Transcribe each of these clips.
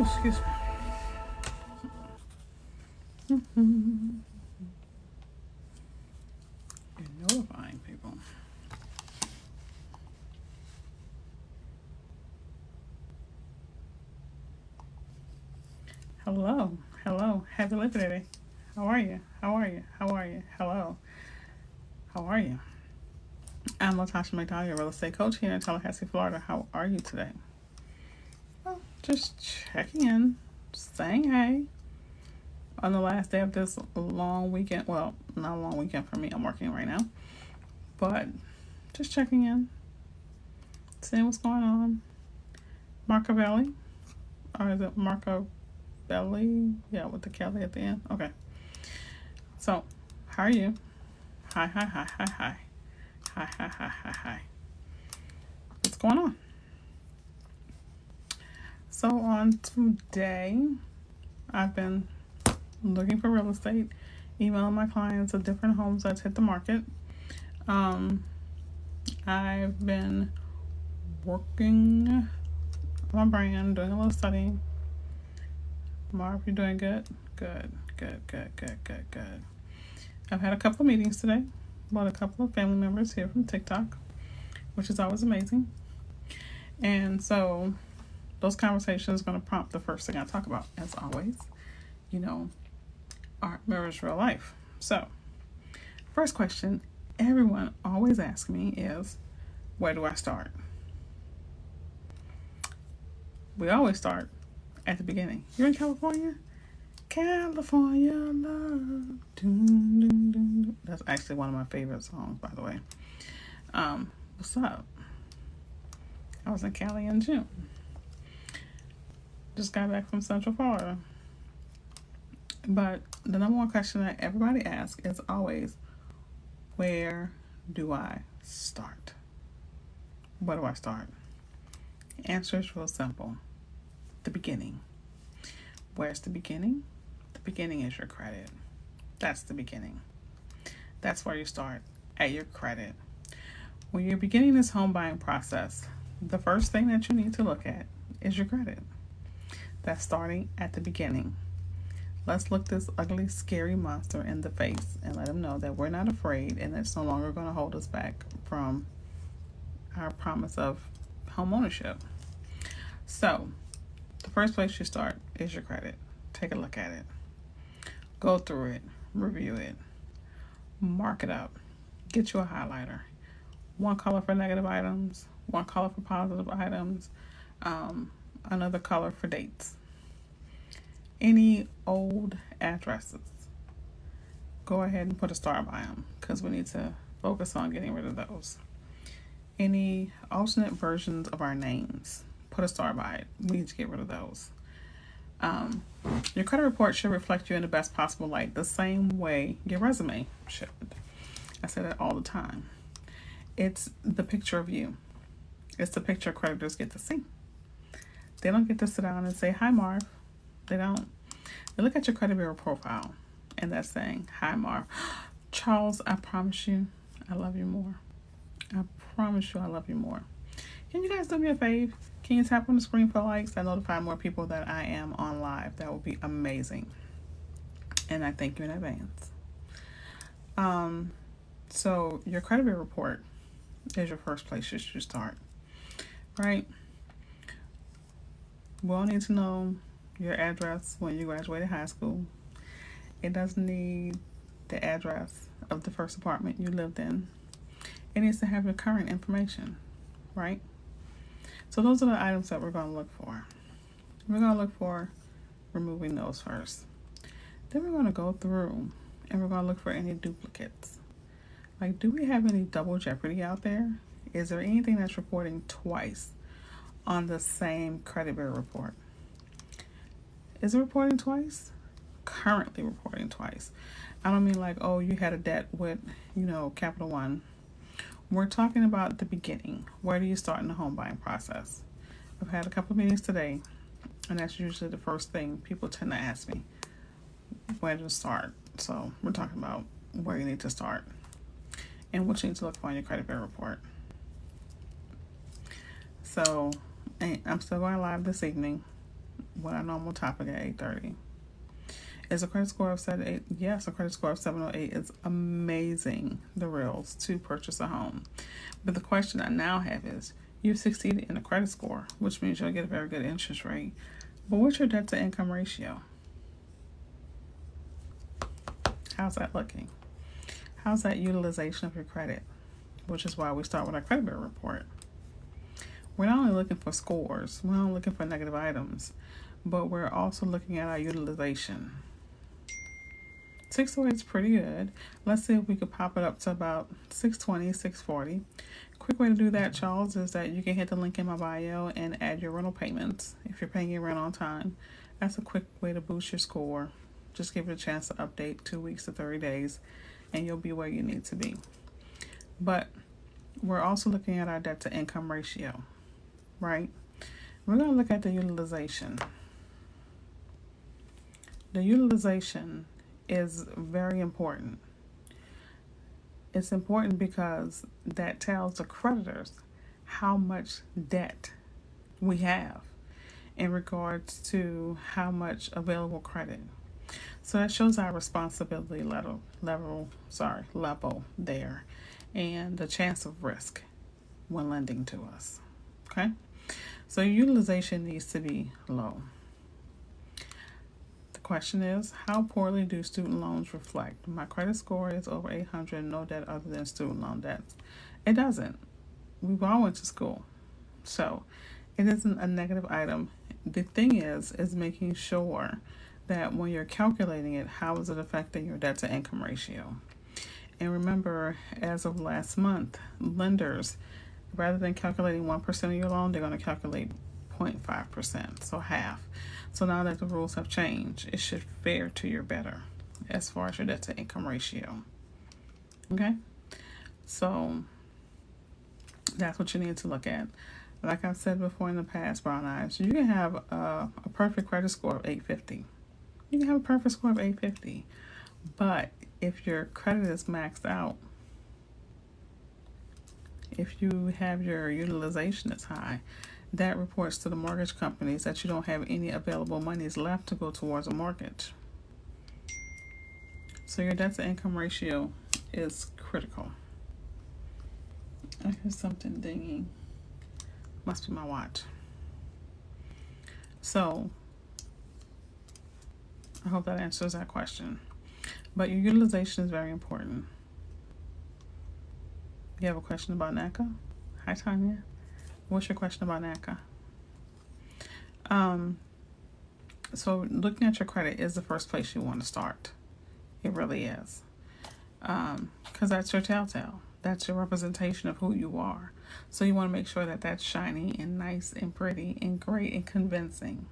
Excuse me. You're notifying people. Hello. Hello. Happy Labor Day. How are you? How are you? How are you? Hello. How are you? I'm Latasha, your real estate coach here in Tallahassee, Florida. How are you today? Well, just checking in, saying hey on the last day of this long weekend. Well, not a long weekend for me. I'm working right now. But just checking in, seeing what's going on. Machiavelli, or is it Machiavelli? Yeah, with the Kelly at the end. Okay. So, how are you? Hi. Hi. What's going on? So on today, I've been looking for real estate, emailing my clients of different homes that's hit the market. I've been working on my brand, doing a little studying. Marv, you're doing good? Good. I've had a couple of meetings today with a couple of family members here from TikTok, which is always amazing. And so those conversations are going to prompt the first thing I talk about, as always. Art mirrors real life. So, first question everyone always asks me is, where do I start? We always start at the beginning. You're in California? California love. That's actually one of my favorite songs, by the way. What's up? I was in Cali in June. Just got back from Central Florida. But the number one question that everybody asks is always, where do I start? Where do I start? The answer is real simple. The beginning. Where's the beginning? The beginning is your credit. That's the beginning. That's where you start, at your credit. When you're beginning this home buying process, the first thing that you need to look at is your credit. That's starting at the beginning. Let's look this ugly, scary monster in the face and let them know that we're not afraid and it's no longer going to hold us back from our promise of home ownership. So, the first place you start is your credit. Take a look at it. Go through it. Review it. Mark it up. Get you a highlighter. One color for negative items. One color for positive items. Another color for dates. Any old addresses, go ahead and put a star by them because we need to focus on getting rid of those. Any alternate versions of our names, put a star by it. We need to get rid of those. Your credit report should reflect you in the best possible light, the same way your resume should. I say that all the time. It's the picture of you. It's the picture creditors get to see. They don't get to sit down and say, hi, Marv. They don't. They look at your credit bureau profile and that's saying, hi, Marv. Charles, I promise you, I love you more. I promise you, I love you more. Can you guys do me a favor? Can you tap on the screen for likes? I notify more people that I am on live. That would be amazing. And I thank you in advance. So your credit bureau report is your first place you should start, right? We'll need to know your address when you graduated high school. It doesn't need the address of the first apartment you lived in. It needs to have your current information, right? So those are the items that we're going to look for. We're going to look for removing those first. Then we're going to go through and we're going to look for any duplicates. Like, do we have any double jeopardy out there? Is there anything that's reporting twice on the same credit bureau report? Is it reporting twice? Currently reporting twice. I don't mean like, oh, you had a debt with, Capital One. We're talking about the beginning. Where do you start in the home buying process? I've had a couple of meetings today, and that's usually the first thing people tend to ask me, where to start. So we're talking about where you need to start and what you need to look for in your credit bureau report. So I'm still going live this evening. with our normal topic at 8:30. Is a credit score of 708? Yes, a credit score of 708 is amazing, the reals, to purchase a home. But the question I now have is, you've succeeded in a credit score, which means you'll get a very good interest rate. But what's your debt to income ratio? How's that looking? How's that utilization of your credit? Which is why we start with our credit bureau report. We're not only looking for scores, we're not only looking for negative items, but we're also looking at our utilization. 608 is pretty good. Let's see if we could pop it up to about 620, 640. Quick way to do that, Charles, is that you can hit the link in my bio and add your rental payments if you're paying your rent on time. That's a quick way to boost your score. Just give it a chance to update 2 weeks to 30 days, and you'll be where you need to be. But we're also looking at our debt to income ratio, right? We're going to look at the utilization. The utilization is very important. It's important because that tells the creditors how much debt we have in regards to how much available credit. So that shows our responsibility level there, and the chance of risk when lending to us. Okay? So utilization needs to be low. Question is, how poorly do student loans reflect? My credit score is over 800, no debt other than student loan debts. It doesn't. We've all went to school. So it isn't a negative item. The thing is making sure that when you're calculating it, how is it affecting your debt to income ratio? And remember, as of last month, lenders, rather than calculating 1% of your loan, they're going to calculate 0.5%, so half. So now that the rules have changed, it should fare to your better as far as your debt to income ratio. Okay? So that's what you need to look at. Like I've said before in the past, Brown Eyes, you can have a perfect credit score of 850. You can have a perfect score of 850. But if your credit is maxed out, if you have your utilization is high, that reports to the mortgage companies that you don't have any available monies left to go towards a mortgage. So your debt to income ratio is critical. I hear something dinging. Must be my watch. So I hope that answers that question. But your utilization is very important. You have a question about Naca? Hi, Tanya. What's your question about Naca? So looking at your credit is the first place you want to start. It really is. Because that's your telltale. That's your representation of who you are. So you want to make sure that that's shiny and nice and pretty and great and convincing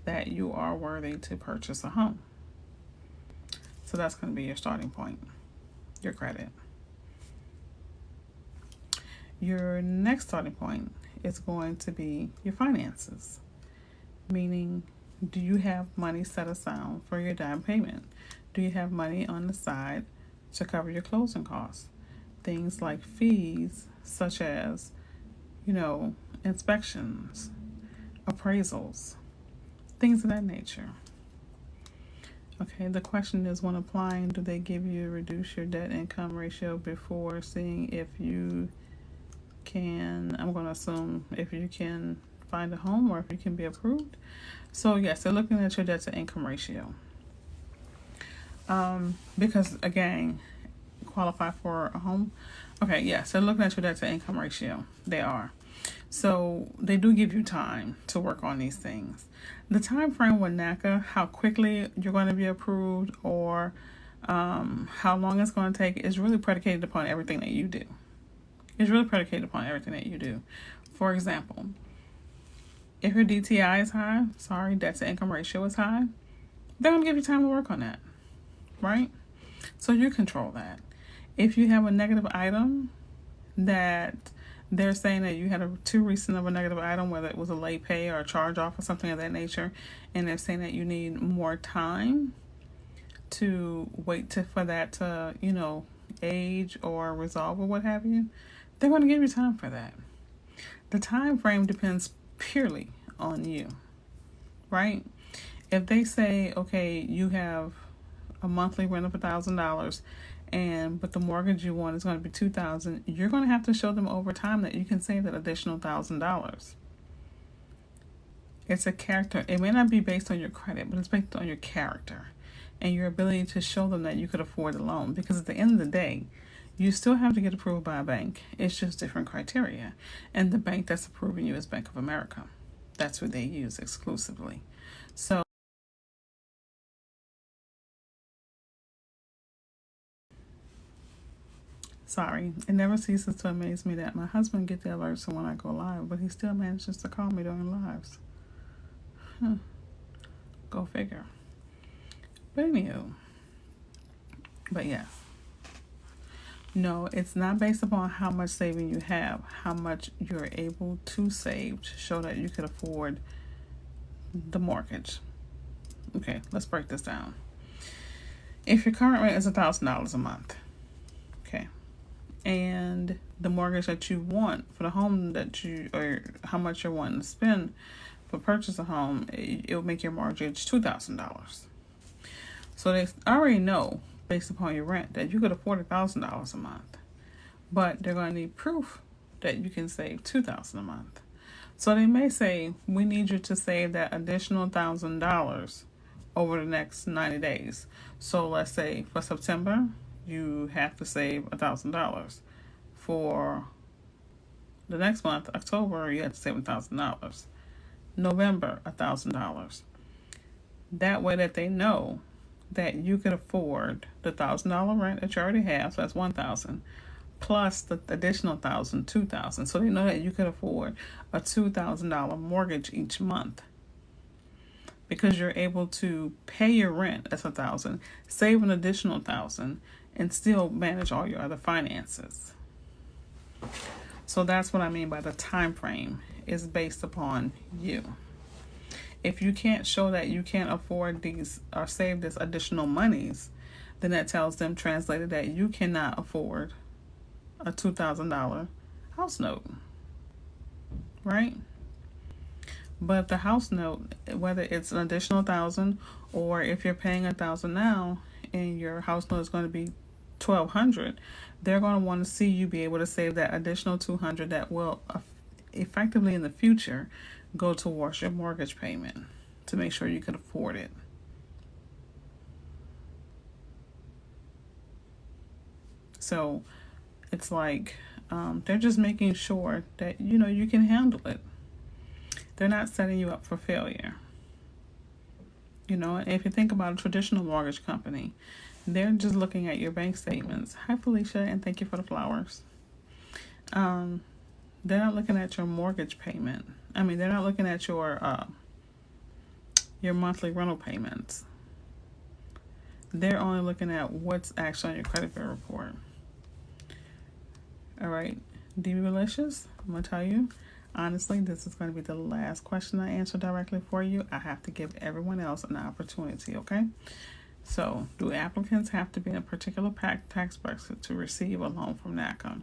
that you are worthy to purchase a home. So that's going to be your starting point, your credit. Your next starting point is going to be your finances, meaning, do you have money set aside for your down payment? Do you have money on the side to cover your closing costs? Things like fees, such as, inspections, appraisals, things of that nature. Okay, the question is, when applying, do they give you reduce your debt income ratio before seeing if you can, I'm going to assume if you can find a home or if you can be approved? So yes, they're looking at your debt to income ratio. Because again, qualify for a home. Okay, yes, they're looking at your debt to income ratio. They are. So they do give you time to work on these things. The time frame with Naca, how quickly you're going to be approved or how long it's going to take, is really predicated upon everything that you do. It's really predicated upon everything that you do. For example, if your DTI is high, debt to income ratio is high, they're going to give you time to work on that, right? So you control that. If you have a negative item that they're saying that you had too recent of a negative item, whether it was a late pay or a charge off or something of that nature, and they're saying that you need more time to wait for that to, age or resolve or what have you, they're going to give you time for that. The time frame depends purely on you, right? If they say, okay, you have a monthly rent of $1,000, but the mortgage you want is going to be $2,000, you're going to have to show them over time that you can save that additional $1,000. It's a character. It may not be based on your credit, but it's based on your character and your ability to show them that you could afford the loan. Because at the end of the day, you still have to get approved by a bank. It's just different criteria. And the bank that's approving you is Bank of America. That's what they use exclusively. So, sorry, it never ceases to amaze me that my husband gets the alerts when I go live, but he still manages to call me during lives. Go figure. But anywho, but yes. No, it's not based upon how much saving you have, how much you're able to save to show that you could afford the mortgage. Okay, let's break this down. If your current rent is $1,000 a month, okay, and the mortgage that you want for the home that or how much you're wanting to spend for purchase a home, it will make your mortgage $2,000. So they already know, based upon your rent, that you could afford $1,000 a month, but they're going to need proof that you can save $2,000 a month. So they may say, we need you to save that additional $1,000 over the next 90 days. So let's say for September, you have to save $1,000. For the next month, October, you have to save $1,000. November, $1,000. That way that they know that you can afford the $1,000 rent that you already have, so that's $1,000, plus the additional $1,000, $2,000. So they know that you can afford a $2,000 mortgage each month because you're able to pay your rent as $1,000, save an additional $1,000, and still manage all your other finances. So that's what I mean by the time frame is based upon you. If you can't show that you can't afford these or save this additional monies, then that tells them, translated, that you cannot afford a $2,000 house note, right? But the house note, whether it's an additional $1,000 or if you're paying $1,000 now and your house note is going to be $1,200, they're going to want to see you be able to save that additional $200 that will effectively in the future go towards your mortgage payment to make sure you can afford it. So it's like they're just making sure that you can handle it. They're not setting you up for failure. And if you think about a traditional mortgage company, they're just looking at your bank statements. Hi, Felicia, and thank you for the flowers. They're not looking at your mortgage payment. They're not looking at your monthly rental payments. They're only looking at what's actually on your credit bureau report. All right, DB Malicious, I'm going to tell you, honestly, this is going to be the last question I answer directly for you. I have to give everyone else an opportunity, okay? So, do applicants have to be in a particular tax bracket to receive a loan from Naca?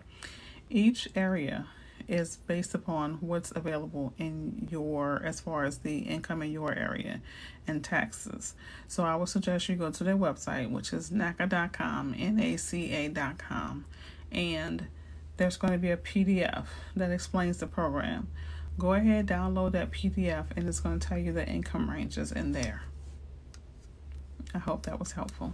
Each area is based upon what's available in as far as the income in your area and taxes. So I would suggest you go to their website, which is naca.com, NACA.com, and there's going to be a PDF that explains the program. Go ahead, download that PDF, and it's going to tell you the income ranges in there. I hope that was helpful.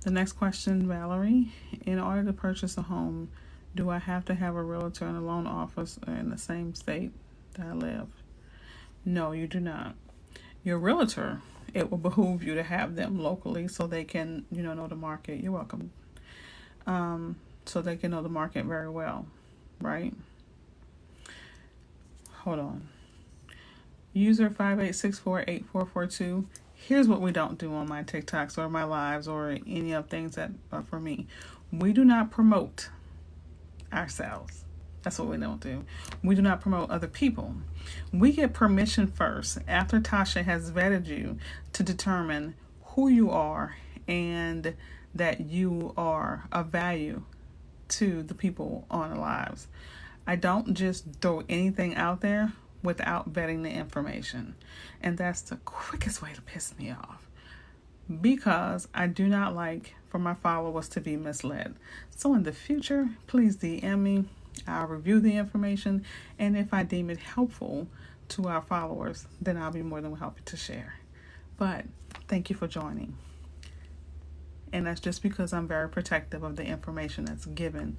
The next question, Valerie, in order to purchase a home, do I have to have a realtor and a loan office in the same state that I live? No, you do not. Your realtor, it will behoove you to have them locally so they can, know the market. You're welcome. So they can know the market very well, right? Hold on. User 58648442. Here's what we don't do on my TikToks or my lives or any of things that are for me. We do not promote ourselves. That's what we don't do. We do not promote other people. We get permission first after Tasha has vetted you to determine who you are and that you are of value to the people on the lives. I don't just throw anything out there without vetting the information. And that's the quickest way to piss me off, because I do not like for my followers to be misled. So in the future, please DM me. I'll review the information, and if I deem it helpful to our followers, then I'll be more than happy to share. But thank you for joining. And that's just because I'm very protective of the information that's given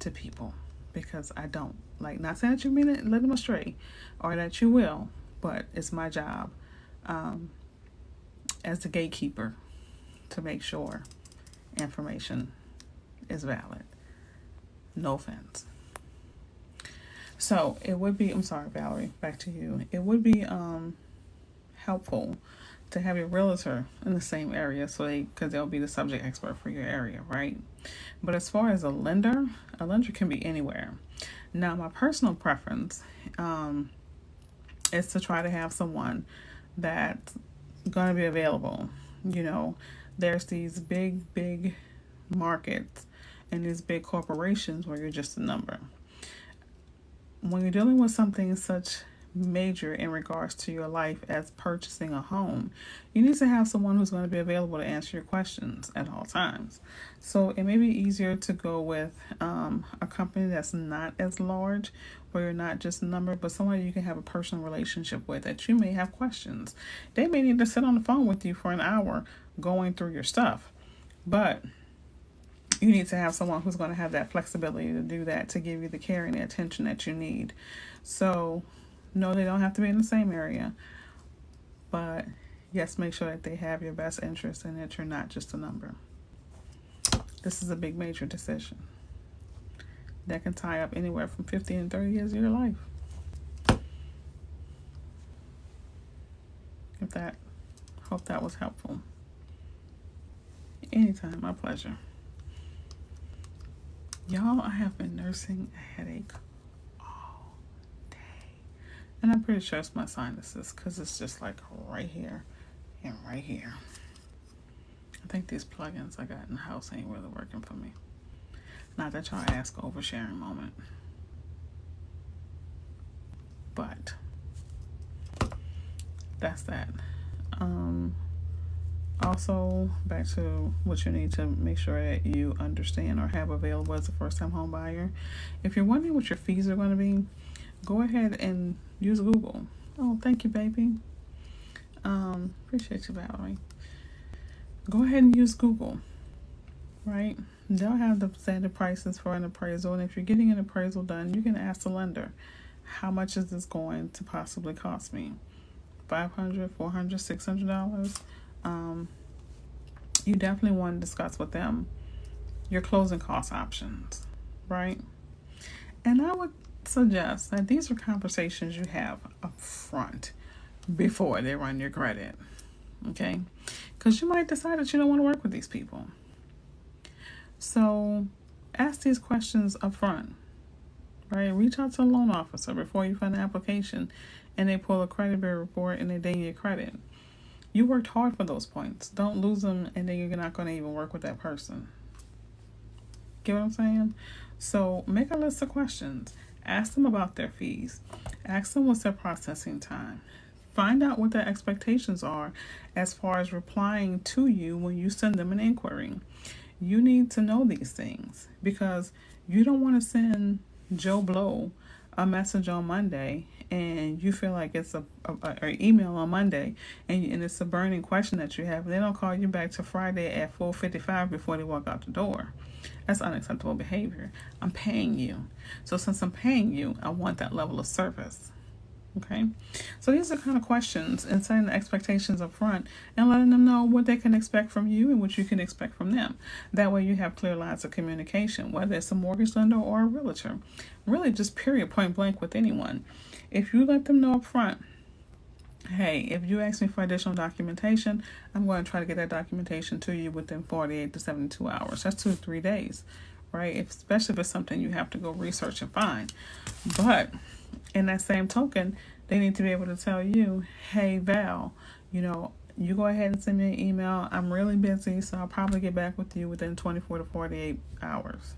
to people, because I don't like, not saying that you mean it, let them astray, or that you will, but it's my job as the gatekeeper to make sure information is valid. No offense. So it would be, I'm sorry, Valerie, back to you. It would be helpful to have your realtor in the same area, so because they'll be the subject expert for your area, right? But as far as a lender can be anywhere. Now, my personal preference is to try to have someone that's going to be available. You know, there's these big markets and these big corporations where you're just a number. When you're dealing with something such major in regards to your life as purchasing a home, you need to have someone who's going to be available to answer your questions at all times. So it may be easier to go with a company that's not as large, where you're not just a number, but someone you can have a personal relationship with, that you may have questions. They may need to sit on the phone with you for an hour going through your stuff, but you need to have someone who's going to have that flexibility to do that, to give you the care and the attention that you need. So no, they don't have to be in the same area, but yes, make sure that they have your best interest and that you're not just a number. This is a big major decision that can tie up anywhere from 50 and 30 years of your life. Hope that was helpful. Anytime, my pleasure. Y'all, I have been nursing a headache all day. And I'm pretty sure it's my sinuses, because it's just like right here and right here. I think these plugins I got in the house ain't really working for me. Not that y'all ask a oversharing moment. But that's that. Also, back to what you need to make sure that you understand or have available as a first-time home buyer. If you're wondering what your fees are going to be, go ahead and use Google. Oh, thank you, baby. Appreciate you, Valerie. Go ahead and use Google, right? They'll have the standard prices for an appraisal, and if you're getting an appraisal done, you can ask the lender, how much is this going to possibly cost me? $500, $400, $600? You definitely want to discuss with them your closing cost options, right? And I would suggest that these are conversations you have up front before they run your credit, okay? Because you might decide that you don't want to work with these people. So ask these questions up front, right? Reach out to a loan officer before you find an application and they pull a credit bureau report and they ding your credit. You worked hard for those points. Don't lose them, and then you're not going to even work with that person. Get what I'm saying? So make a list of questions. Ask them about their fees. Ask them what's their processing time. Find out what their expectations are as far as replying to you when you send them an inquiry. You need to know these things, because you don't want to send Joe Blow a message on Monday and you feel like it's a email on Monday and it's a burning question that you have, and they don't call you back to Friday at 4:55 before they walk out the door. That's unacceptable behavior. I'm paying you. So since I'm paying you, I want that level of service. Okay? So these are kind of questions, and setting the expectations up front and letting them know what they can expect from you and what you can expect from them. That way you have clear lines of communication, whether it's a mortgage lender or a realtor. Really just period, point blank with anyone. If you let them know up front, hey, if you ask me for additional documentation, I'm going to try to get that documentation to you within 48 to 72 hours. That's 2 to 3 days, right? Especially if it's something you have to go research and find. But in that same token, they need to be able to tell you, hey, Val, you go ahead and send me an email. I'm really busy, so I'll probably get back with you within 24 to 48 hours.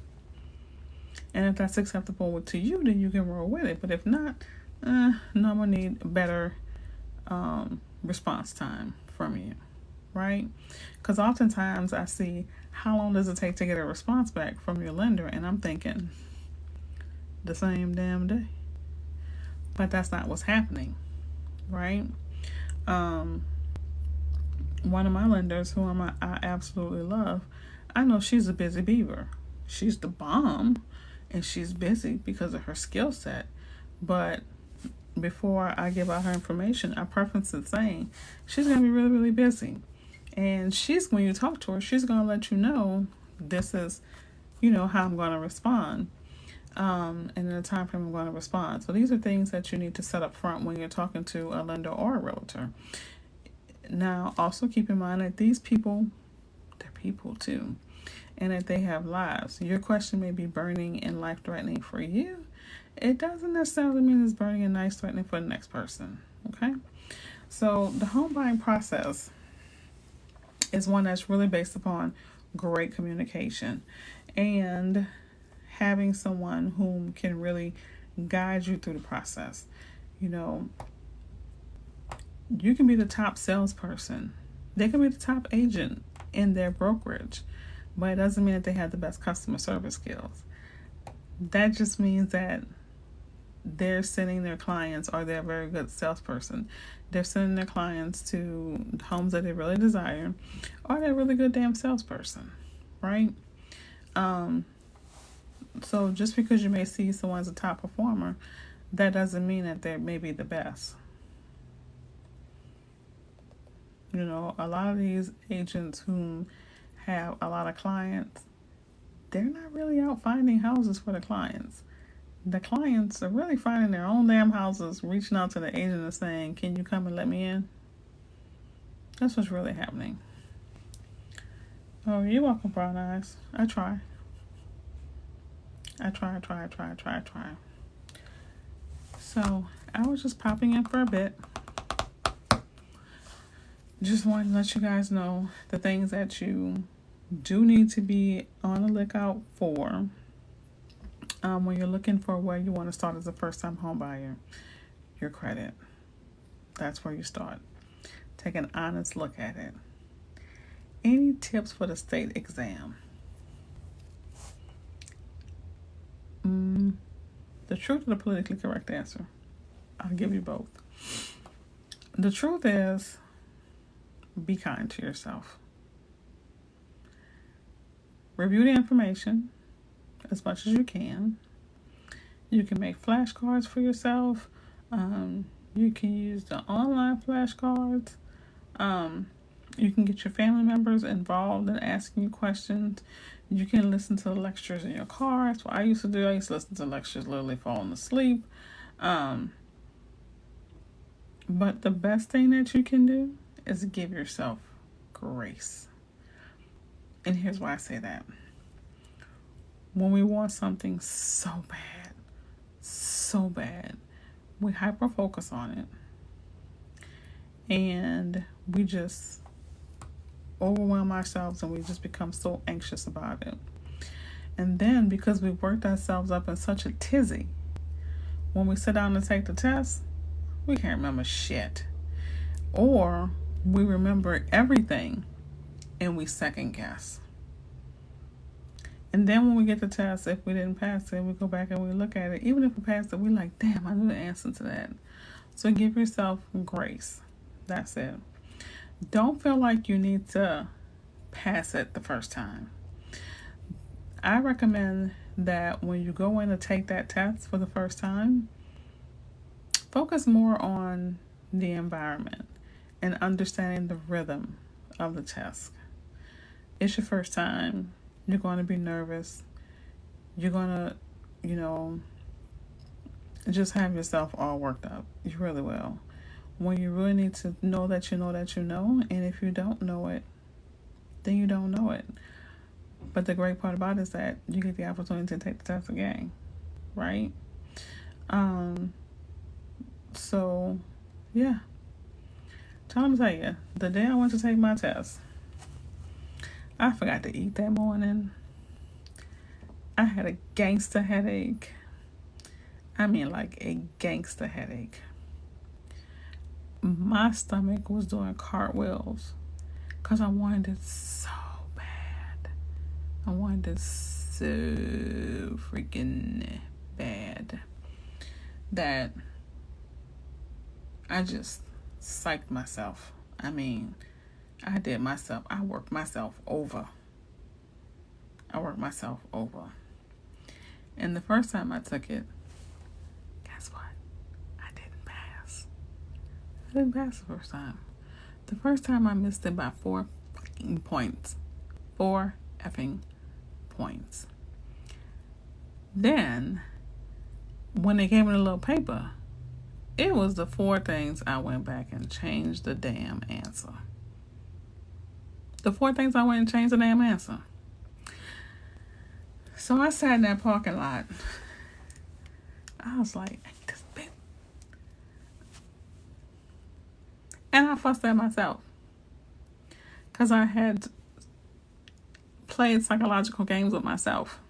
And if that's acceptable to you, then you can roll with it. But if not, no, I'm gonna need better response time from you, right? Because oftentimes I see, how long does it take to get a response back from your lender? And I'm thinking, the same damn day. But that's not what's happening, right? One of my lenders, who I absolutely love, I know she's a busy beaver. She's the bomb, and she's busy because of her skill set. But before I give out her information, I preface it saying she's going to be really, really busy. And when you talk to her, she's going to let you know, this is, how I'm going to respond. And in the time frame I'm going to respond. So these are things that you need to set up front when you're talking to a lender or a realtor. Now, also keep in mind that these people, they're people too, and that they have lives. Your question may be burning and life-threatening for you. It doesn't necessarily mean it's burning and life-threatening for the next person, okay? So the home buying process is one that's really based upon great communication and having someone whom can really guide you through the process. You can be the top salesperson. They can be the top agent in their brokerage, but it doesn't mean that they have the best customer service skills. That just means that they're sending their clients, or they're a very good salesperson. They're sending their clients to homes that they really desire, or they're a really good damn salesperson, right? So just because you may see someone as a top performer, that doesn't mean that they may be the best. A lot of these agents who have a lot of clients, they're not really out finding houses for the clients. The clients are really finding their own damn houses, reaching out to the agent and saying, can you come and let me in? That's what's really happening. Oh, you're welcome, Brown Eyes. I try. So I was just popping in for a bit. Just wanted to let you guys know the things that you do need to be on the lookout for when you're looking for where you want to start as a first-time home buyer. Your credit. That's where you start. Take an honest look at it. Any tips for the state exam? The truth or the politically correct answer? I'll give you both. The truth is, be kind to yourself. Review the information as much as you can. You can make flashcards for yourself. You can use the online flashcards. You can get your family members involved in asking you questions. You can listen to the lectures in your car. That's what I used to do. I used to listen to lectures literally falling asleep. But the best thing that you can do is give yourself grace. And here's why I say that. When we want something so bad, we hyper focus on it. And we just overwhelm ourselves, and we just become so anxious about it. And then, because we've worked ourselves up in such a tizzy, when we sit down to take the test, we can't remember shit. Or we remember everything and we second guess. And then when we get the test, if we didn't pass it, we go back and we look at it. Even if we passed it, we're like, damn, I knew the answer to that. So give yourself grace. That's it. Don't feel like you need to pass it the first time. I recommend that when you go in to take that test for the first time, focus more on the environment and understanding the rhythm of the test. It's your first time. You're going to be nervous. You're going to, just have yourself all worked up. You really will. When you really need to know that you know that you know, and if you don't know it, then you don't know it. But the great part about it is that you get the opportunity to take the test again, right? So, yeah. Time to tell you, the day I went to take my test, I forgot to eat that morning. I had a gangster headache. I mean, like a gangster headache. My stomach was doing cartwheels because I wanted it so bad. I wanted it so freaking bad that I just psyched myself. I mean, I did myself. I worked myself over. And the first time I took it, guess what? I didn't pass. I didn't pass the first time. The first time I missed it by 4 fucking points. 4 effing points. Then, when they gave me the little paper, it was the 4 things I went back and changed the damn answer. The 4 things I went and changed the damn answer. So I sat in that parking lot. I was like, ain't this bitch? And I fussed at myself. Because I had played psychological games with myself.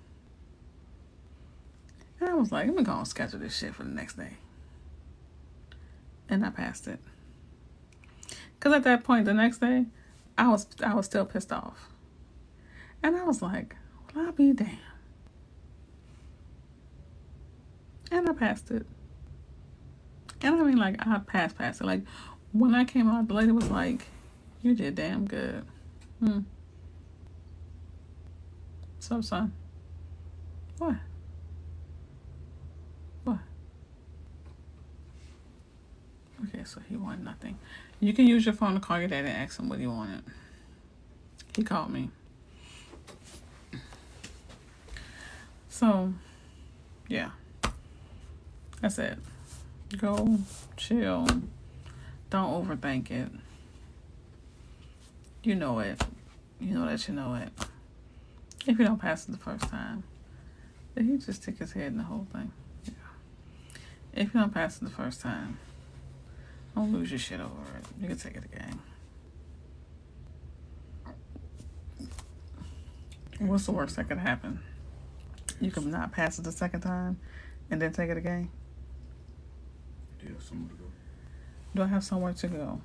And I was like, I'm going to schedule this shit for the next day. And I passed it. Because at that point, the next day, I was still pissed off. And I was like, well, I'll be damned. And I passed it. And I mean, like, I passed it. Like, when I came out, the lady was like, you did damn good. So, son. What? Okay, so he wanted nothing. You can use your phone to call your dad and ask him what he wanted. He called me. So, yeah. That's it. Go, chill. Don't overthink it. You know it. You know that you know it. If you don't pass it the first time, then he just stick his head in the whole thing. Yeah. If you don't pass it the first time, don't lose your shit over it. You can take it again. What's the worst that could happen? You can not pass it the second time and then take it again? Do you have somewhere to go? Do I have somewhere to go?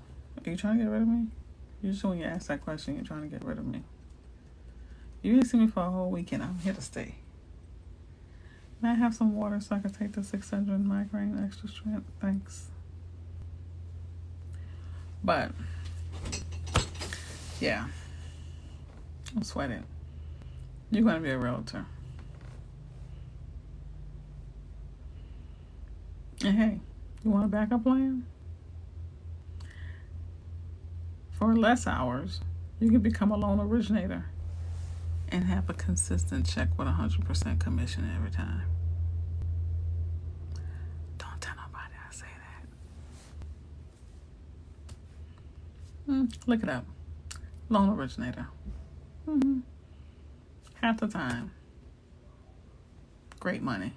Are you trying to get rid of me? Usually when you ask that question, you're trying to get rid of me. You didn't see me for a whole weekend. I'm here to stay. May I have some water so I can take the 600 migraine extra strength? Thanks. But, yeah. I'm sweating. You're going to be a realtor. And hey, you want a backup plan? For less hours, you can become a loan originator and have a consistent check with 100% commission every time. Don't tell nobody I say that. Look it up. Loan originator. Half the time. Great money.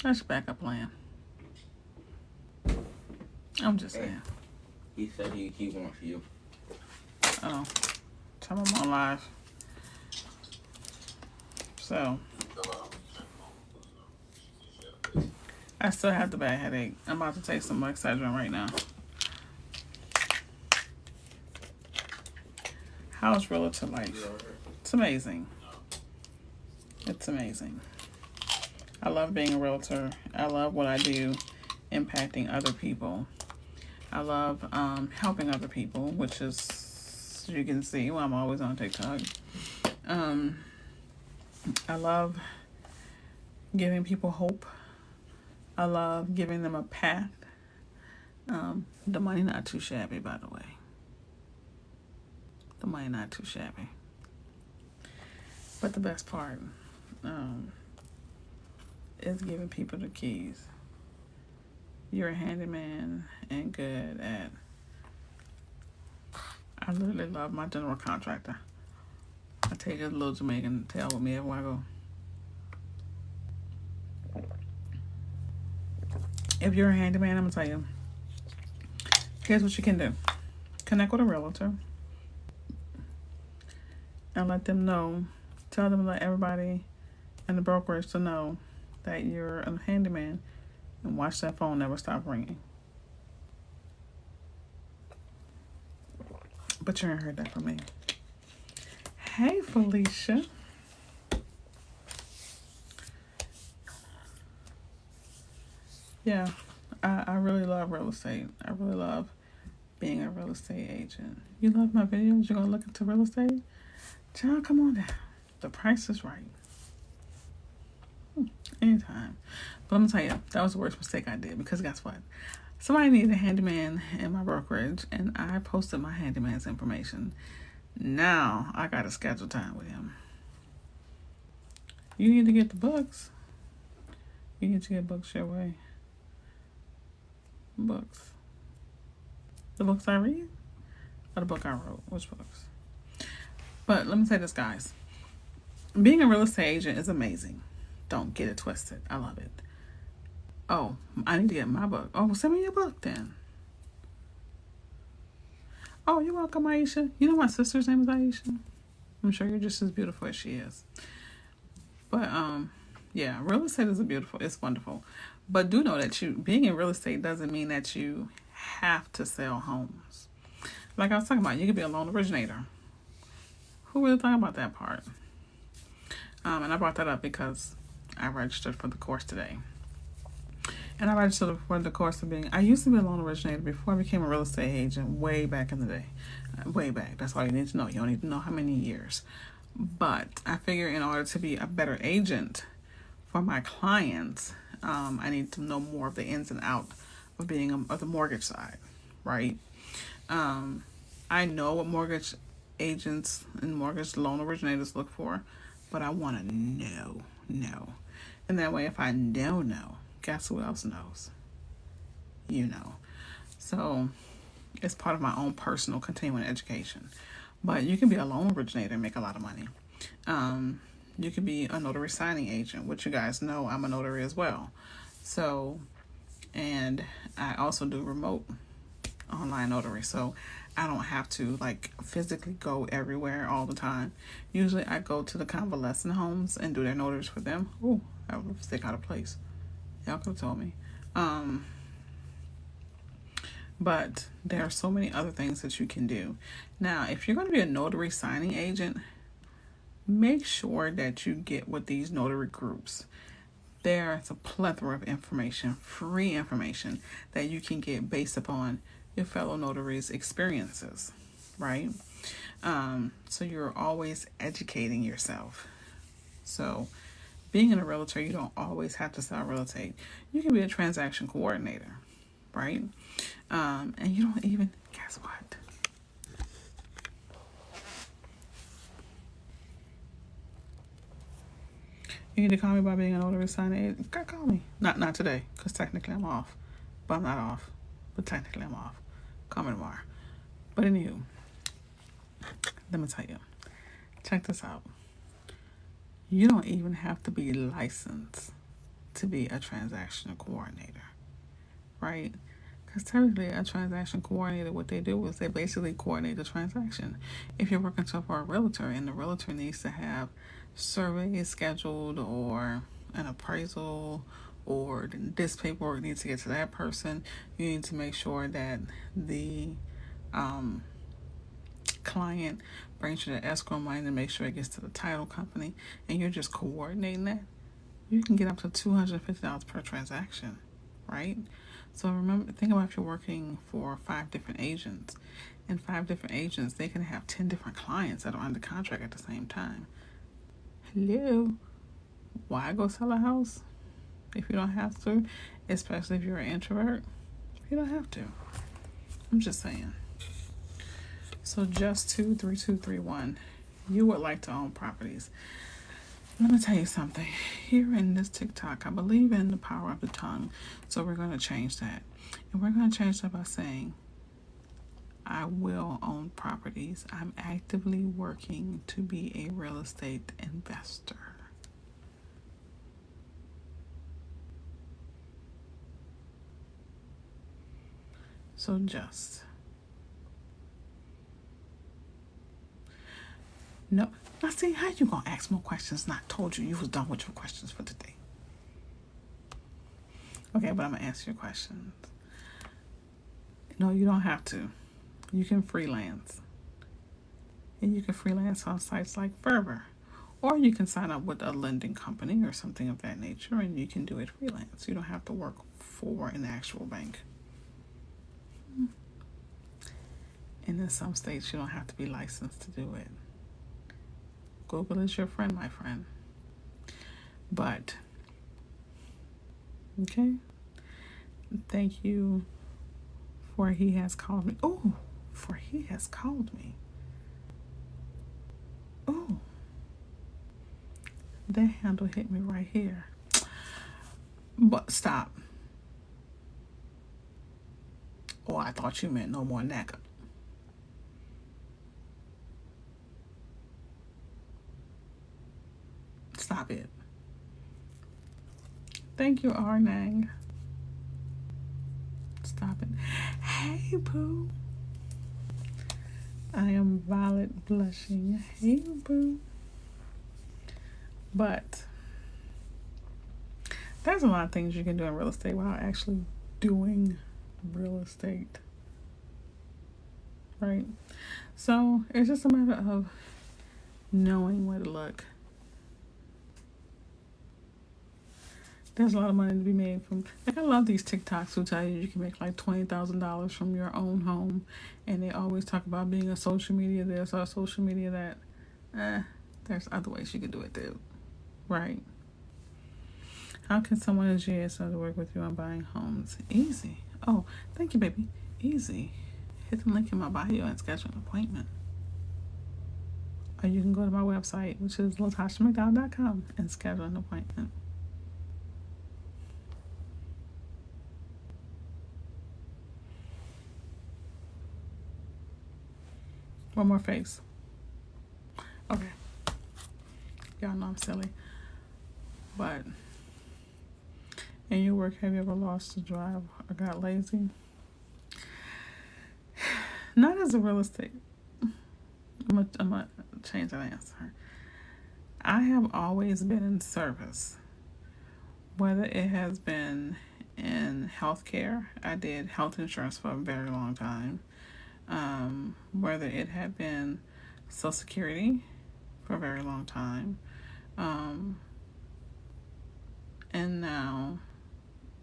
That's your backup plan. I'm just saying. He said he wants you. Oh. Tell him I'm on live. So. I still have the bad headache. I'm about to take some Excedrin right now. How's realtor life? It's amazing. It's amazing. I love being a realtor. I love what I do, impacting other people. I love helping other people, which is, as you can see, I'm always on TikTok. I love giving people hope. I love giving them a path. The money not too shabby, by the way. The money not too shabby. But the best part is giving people the keys. You're a handyman and good at... I literally love my general contractor. I take a little Jamaican tail with me everywhere I go. If you're a handyman, I'm going to tell you. Here's what you can do. Connect with a realtor. And let them know. Tell them, let everybody in the brokerage to know that you're a handyman and watch that phone never stop ringing. But you ain't heard that from me. Hey, Felicia. Yeah, I really love real estate. I really love being a real estate agent. You love my videos? You're going to look into real estate? Child, come on down. The price is right. Anytime. But I'm going to tell you, that was the worst mistake I did, because guess what? Somebody needed a handyman in my brokerage, and I posted my handyman's information. Now I got to schedule time with him. You need to get the books. You need to get books your way. Books. The books I read? Or the book I wrote? Which books? But let me say this, guys. Being a real estate agent is amazing. Don't get it twisted. I love it. Oh, I need to get my book. Oh, well, send me your book then. Oh, you're welcome, Aisha. You know my sister's name is Aisha? I'm sure you're just as beautiful as she is. But, yeah, real estate is it's wonderful. But do know that being in real estate doesn't mean that you have to sell homes. Like I was talking about, you could be a loan originator. Who really thought about that part? And I brought that up because I registered for the course today. And I registered for the course of I used to be a loan originator before I became a real estate agent way back in the day. Way back. That's all you need to know. You don't need to know how many years. But I figure in order to be a better agent for my clients, I need to know more of the ins and outs of being of the mortgage side, right? I know what mortgage agents and mortgage loan originators look for, but I want to know. And that way, if I don't know, guess who else knows? You know. So it's part of my own personal continuing education. But you can be a loan originator and make a lot of money. You can be a notary signing agent, which you guys know I'm a notary as well. So, and I also do remote online notary. So I don't have to physically go everywhere all the time. Usually I go to the convalescent homes and do their notaries for them. Ooh, I would stick out of place. Y'all could have told me. But there are so many other things that you can do. Now, if you're going to be a notary signing agent, make sure that you get with these notary groups. There's a plethora of information, free information, that you can get based upon your fellow notaries' experiences, right? So you're always educating yourself. So being in a realtor, you don't always have to sell real estate. You can be a transaction coordinator, right? And you don't even, guess what? You need to call me about being an notary signing agent. Call me. Not today, because technically I'm off. But I'm not off. But technically I'm off. Call me tomorrow. But anywho, let me tell you. Check this out. You don't even have to be licensed to be a transaction coordinator, right? Because technically a transaction coordinator, what they do is they basically coordinate the transaction. If you're working for a realtor and the realtor needs to have surveys scheduled or an appraisal, or this paperwork needs to get to that person, you need to make sure that the client brings you the escrow money to make sure it gets to the title company, and you're just coordinating that. You can get up to $250 per transaction, right? So think about if you're working for 5 different agents, and 5 different agents, they can have 10 different clients that are under contract at the same time. Hello? Why go sell a house if you don't have to? Especially if you're an introvert. You don't have to. I'm just saying. So just 23231, you would like to own properties. Let me tell you something. Here in this TikTok, I believe in the power of the tongue. So we're going to change that. And we're going to change that by saying, I will own properties. I'm actively working to be a real estate investor. So just. No. Now see, how you going to ask more questions? Not told you was done with your questions for today. Okay, but I'm going to answer your questions. No, you don't have to. You can freelance. And you can freelance on sites like Fiverr. Or you can sign up with a lending company or something of that nature, and you can do it freelance. You don't have to work for an actual bank. And in some states, you don't have to be licensed to do it. Google is your friend, my friend. But, okay. Thank you for he has called me. Oh, for he has called me. Oh. That handle hit me right here. But stop. Oh, I thought you meant no more Naca. Stop it. Thank you, Arnang. Stop it. Hey, Pooh. I am Violet blushing. Hey, Pooh. But there's a lot of things you can do in real estate without actually doing real estate. Right? So it's just a matter of knowing where to look. There's a lot of money to be made from, like, I love these TikToks who tell you can make like $20,000 from your own home, and they always talk about being a social media this or social media that. There's other ways you can do it too, right? How can someone in GA start to work with you on buying homes? Easy. Oh, thank you, baby. Easy. Hit the link in my bio and schedule an appointment. Or you can go to my website, which is latasha-mcdowell.com, and schedule an appointment. One more face. Okay. Y'all know I'm silly. But in your work, have you ever lost the drive or got lazy? Not as a real estate. I'm gonna change that answer. I have always been in service. Whether it has been in healthcare, I did health insurance for a very long time. Whether it had been Social Security for a very long time, and now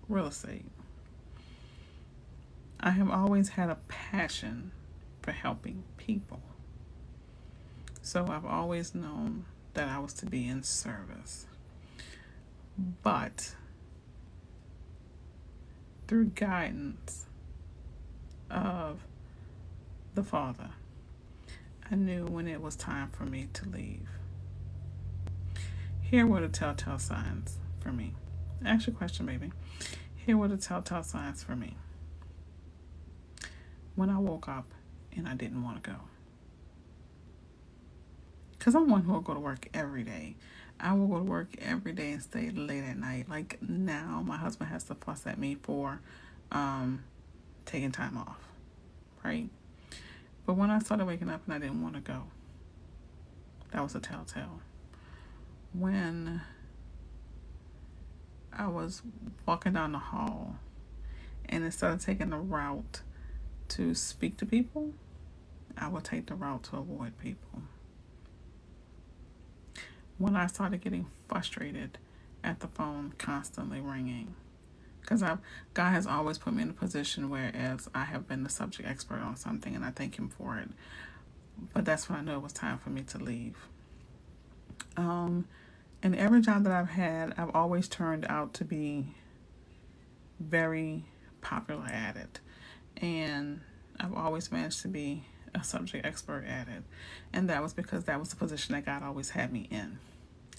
real estate. I have always had a passion for helping people. So I've always known that I was to be in service. But through guidance of the Father, I knew when it was time for me to leave. Here were the telltale signs for me. Ask your question, baby. Here were the telltale signs for me. When I woke up and I didn't want to go. Because I'm one who will go to work every day. I will go to work every day and stay late at night. Like now, my husband has to fuss at me for taking time off, right? But when I started waking up and I didn't want to go, that was a telltale. When I was walking down the hall and instead of taking the route to speak to people, I would take the route to avoid people. When I started getting frustrated at the phone constantly ringing, because God has always put me in a position whereas I have been the subject expert on something, and I thank Him for it. But that's when I knew it was time for me to leave. And every job that I've had, I've always turned out to be very popular at it. And I've always managed to be a subject expert at it. And that was because that was the position that God always had me in.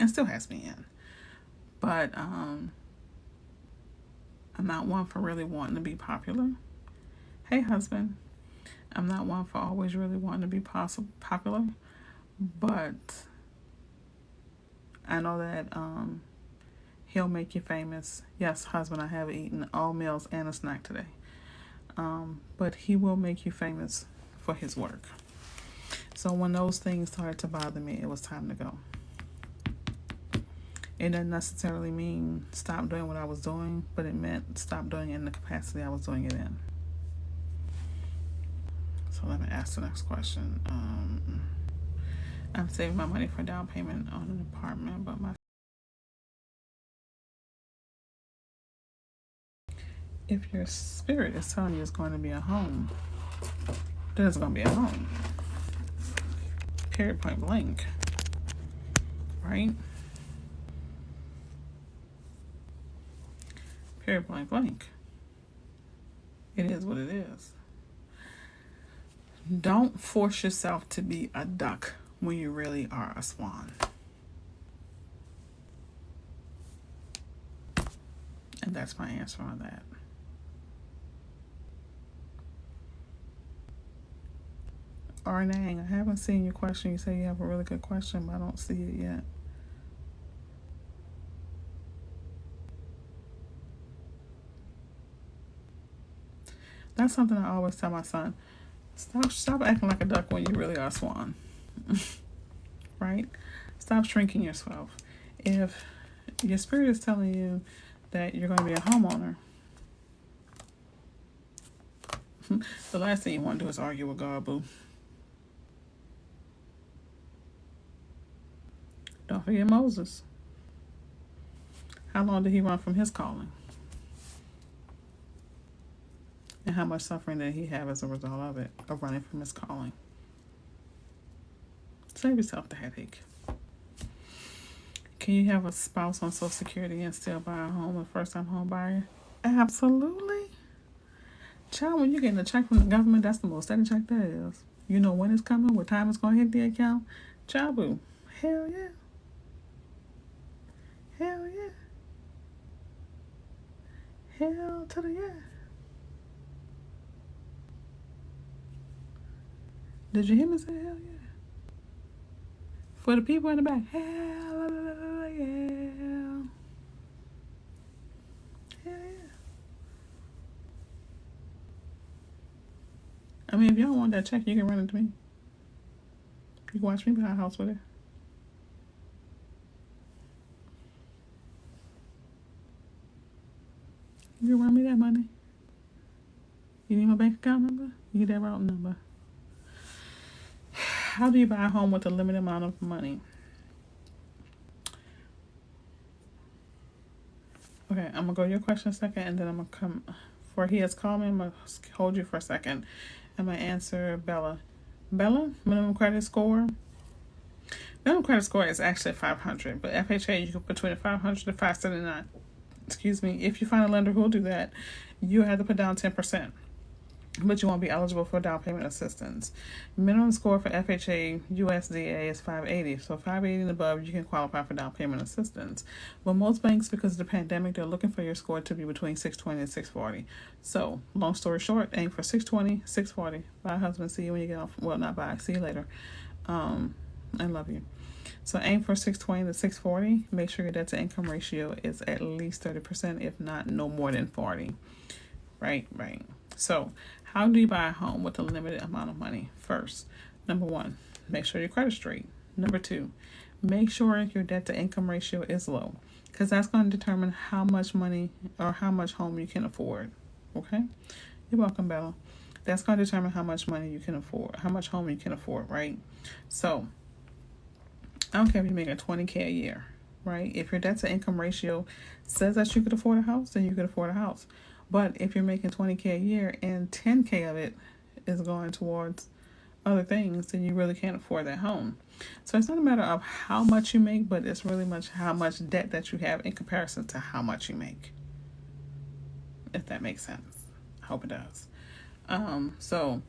And still has me in. But I'm not one for really wanting to be popular. Hey, husband. I'm not one for always really wanting to be popular. But I know that He'll make you famous. Yes, husband, I have eaten all meals and a snack today. But He will make you famous for His work. So when those things started to bother me, it was time to go. It doesn't necessarily mean stop doing what I was doing, but it meant stop doing it in the capacity I was doing it in. So let me ask the next question. I'm saving my money for down payment on an apartment, but if your spirit is telling you it's going to be a home, then it's going to be a home. Period, point blank. Right? Period, point blank. It is what it is. Don't force yourself to be a duck when you really are a swan. And that's my answer on that. Arnang, I haven't seen your question. You say you have a really good question, but I don't see it yet. That's something I always tell my son. Stop acting like a duck when you really are a swan. Right? Stop shrinking yourself. If your spirit is telling you that you're going to be a homeowner, the last thing you want to do is argue with God, boo. Don't forget Moses. How long did he run from his calling? And how much suffering did he have as a result of it, of running from his calling? Save yourself the headache. Can you have a spouse on Social Security and still buy a home, a first-time home buyer? Absolutely. Child, when you're getting a check from the government, that's the most steady check there is. You know when it's coming, what time it's going to hit the account. Child, boo. Hell yeah. Hell yeah. Hell to the yeah. Did you hear me say hell yeah? For the people in the back, hell yeah. Hell yeah. I mean, if y'all want that check, you can run it to me. You can watch me buy a house with it. You can run me that money. You need my bank account number? You get that route number. How do you buy a home with a limited amount of money? Okay, I'm going to go to your question a second, and then I'm going to come. For he has called me, I'm going to hold you for a second. I'm going to answer Bella. Bella, minimum credit score? Minimum credit score is actually 500, but FHA, you can put between 500 to 579. Excuse me. If you find a lender who will do that, you have to put down 10%. But you won't be eligible for down payment assistance. Minimum score for FHA USDA is 580. So 580 and above, you can qualify for down payment assistance. But most banks, because of the pandemic, they're looking for your score to be between 620 and 640. So long story short, aim for 620, 640. Bye, husband. See you when you get off. Well, not bye. See you later. I love you. So aim for 620 to 640. Make sure your debt to income ratio is at least 30%, if not no more than 40. Right. So how do you buy a home with a limited amount of money? First, number one, make sure your credit's straight. Number two, make sure your debt to income ratio is low, because that's going to determine how much money or how much home you can afford. Okay? You're welcome, Bella. That's going to determine how much money you can afford, how much home you can afford, right? So I don't care if you're making $20K a year, right? If your debt to income ratio says that you could afford a house, then you could afford a house. But if you're making $20K a year and $10K of it is going towards other things, then you really can't afford that home. So it's not a matter of how much you make, but it's really much how much debt that you have in comparison to how much you make. If that makes sense. I hope it does. So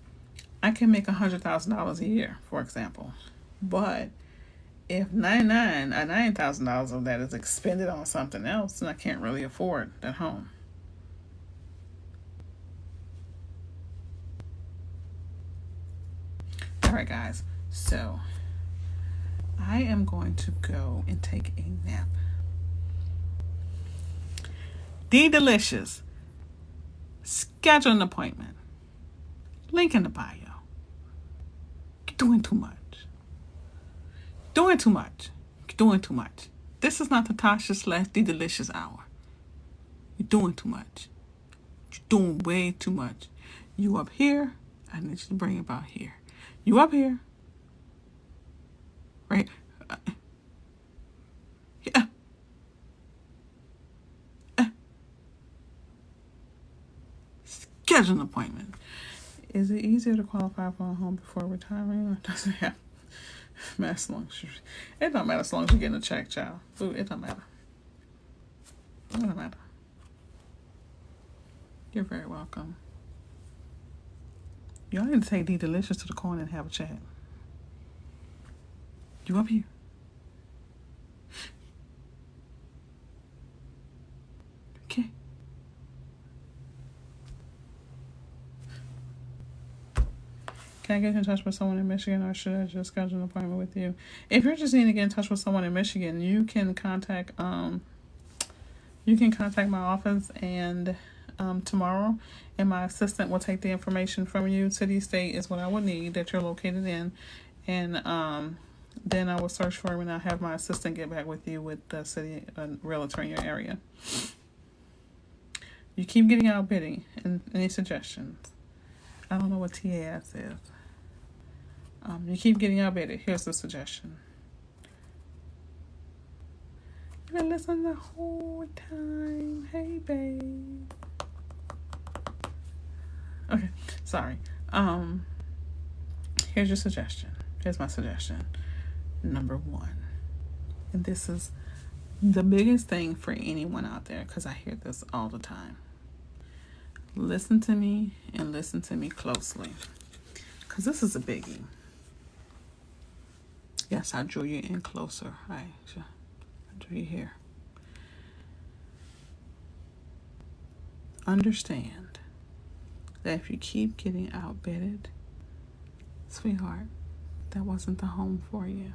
I can make $100,000 a year, for example. But if $9,000 of that is expended on something else, then I can't really afford that home. Alright guys, so I am going to go and take a nap. D-Delicious. Schedule an appointment. Link in the bio. You're doing too much. Doing too much. You're doing too much. This is not Latasha / the Delicious Hour. You're doing too much. You're doing way too much. You up here, I need you to bring it about here. You up here, right? Yeah. Schedule an appointment. Is it easier to qualify for a home before retiring, or does it have matter as long as it don't matter as long as you're getting a check, child. Ooh, it don't matter. It don't matter. You're very welcome. Y'all need to take D Delicious to the corner and have a chat. You up here? Okay. Can I get in touch with someone in Michigan, or should I just schedule an appointment with you? If you're just needing to get in touch with someone in Michigan, you can contact my office and tomorrow, and my assistant will take the information from you. City, state is what I would need that you're located in, and then I will search for it, and I'll have my assistant get back with you with the city realtor in your area. You keep getting outbidding. And any suggestions? I don't know what TAS is. You keep getting outbidded. Here's the suggestion. You've been listening the whole time. Hey, babe. Okay, sorry. Here's your suggestion. Here's my suggestion. Number 1. And this is the biggest thing for anyone out there, because I hear this all the time. Listen to me and listen to me closely, because this is a biggie. Yes, I drew you in closer. I drew you here. Understand that if you keep getting outbidded, sweetheart, that wasn't the home for you.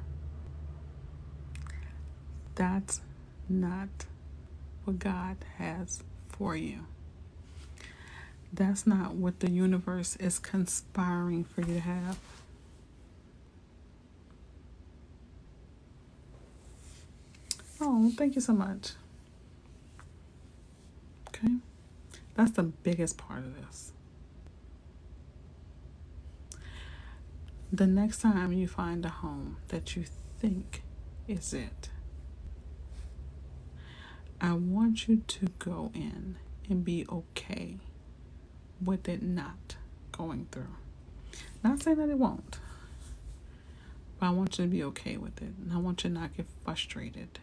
That's not what God has for you. That's not what the universe is conspiring for you to have. Oh, thank you so much. Okay? That's the biggest part of this. The next time you find a home that you think is it, I want you to go in and be okay with it not going through. Not saying that it won't, but I want you to be okay with it. And I want you to not get frustrated,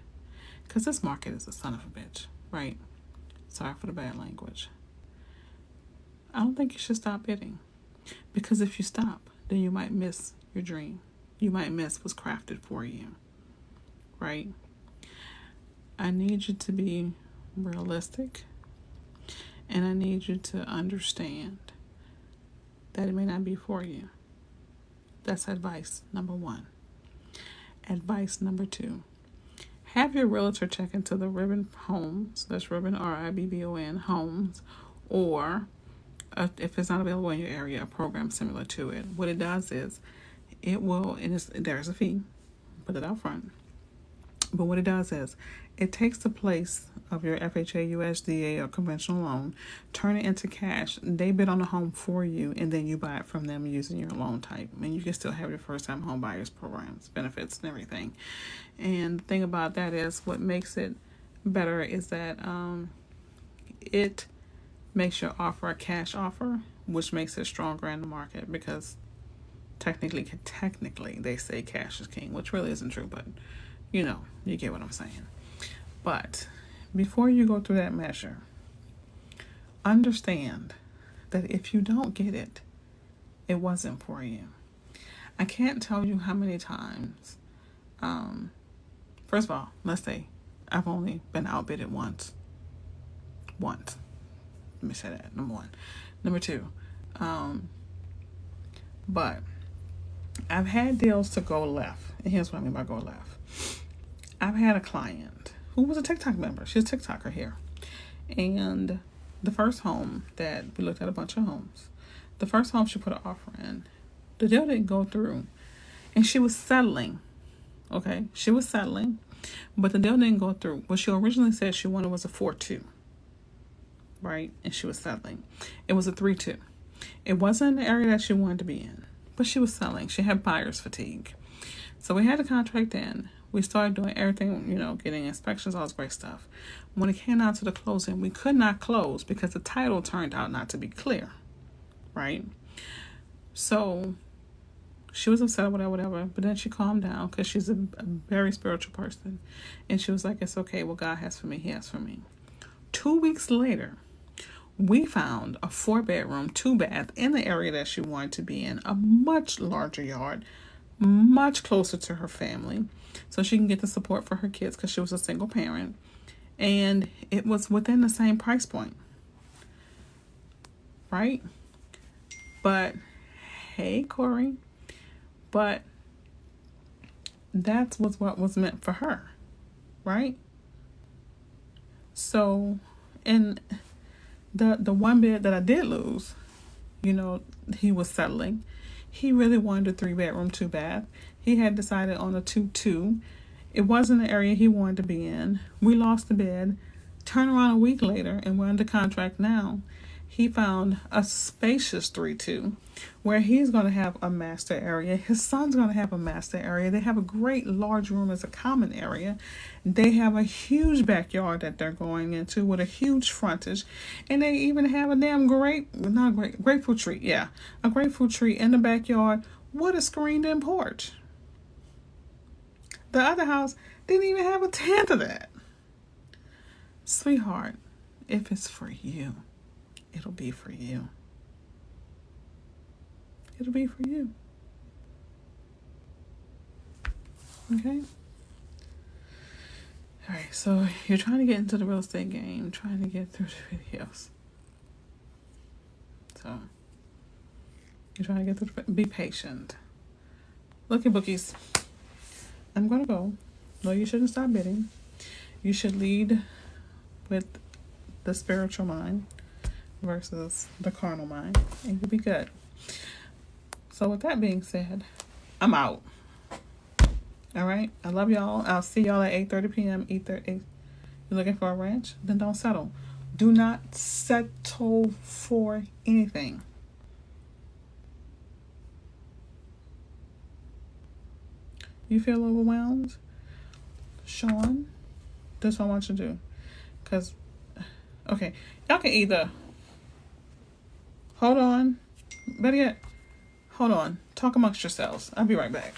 because this market is a son of a bitch, right? Sorry for the bad language. I don't think you should stop bidding, because if you stop, then you might miss your dream. You might miss what's crafted for you, right? I need you to be realistic, and I need you to understand that it may not be for you. That's advice number 1. Advice number 2. Have your realtor check into the Ribbon Homes, that's Ribbon, RIBBON, Homes, or if it's not available in your area, a program similar to it. What it does is, it will, and there's a fee, put it out front. But what it does is, it takes the place of your FHA, USDA, or conventional loan, turn it into cash. They bid on the home for you, and then you buy it from them using your loan type. And you can still have your first-time home buyers programs, benefits, and everything. And the thing about that is, what makes it better is that it makes your offer a cash offer, which makes it stronger in the market, because technically they say cash is king, which really isn't true, but you get what I'm saying. But before you go through that measure, understand that if you don't get it, it wasn't for you. I can't tell you how many times, first of all, let's say I've only been outbidded once. Let me say that, number 1. Number 2, but I've had deals to go left. And here's what I mean by go left. I've had a client who was a TikTok member. She's a TikToker here. And the first home that we looked at, a bunch of homes, the first home she put an offer in, the deal didn't go through. And she was settling. Okay? She was settling. But the deal didn't go through. What she originally said she wanted was a 4-2, right? And she was settling. It was a 3-2. It wasn't the area that she wanted to be in, but she was selling. She had buyer's fatigue. So we had the contract in. We started doing everything, getting inspections, all this great stuff. When it came down to the closing, we could not close because the title turned out not to be clear, right? So she was upset, whatever. But then she calmed down because she's a very spiritual person. And she was like, it's okay. What God has for me, he has for me. 2 weeks later, we found a 4-bedroom, 2-bath in the area that she wanted to be in, a much larger yard, much closer to her family, so she can get the support for her kids because she was a single parent. And it was within the same price point, right? But, hey, Corey, but that was what was meant for her, right? So, and the one bed that I did lose, he was settling. He really wanted a 3-bedroom, 2-bath. He had decided on a 2-2. It wasn't the area he wanted to be in. We lost the bed. Turn around a week later, and we're under contract now. He found a spacious 3-2 where he's going to have a master area. His son's going to have a master area. They have a great large room as a common area. They have a huge backyard that they're going into with a huge frontage. And they even have a damn grapefruit tree. Yeah, a grapefruit tree in the backyard with a screened-in porch. The other house didn't even have a tenth of that. Sweetheart, if it's for you, it'll be for you. It'll be for you. Okay? Alright, so you're trying to get into the real estate game, trying to get through the videos. So, you're trying to get through be patient. Look at bookies. I'm going to go. No, you shouldn't stop bidding. You should lead with the spiritual mind versus the carnal mind, and you'll be good. So with that being said, I'm out. All right? I love y'all. I'll see y'all at 8:30 p.m. You're looking for a ranch? Then don't settle. Do not settle for anything. You feel overwhelmed? Sean, this is what I want you to do. Because, okay, y'all can either hold on. Better yet, hold on. Talk amongst yourselves. I'll be right back.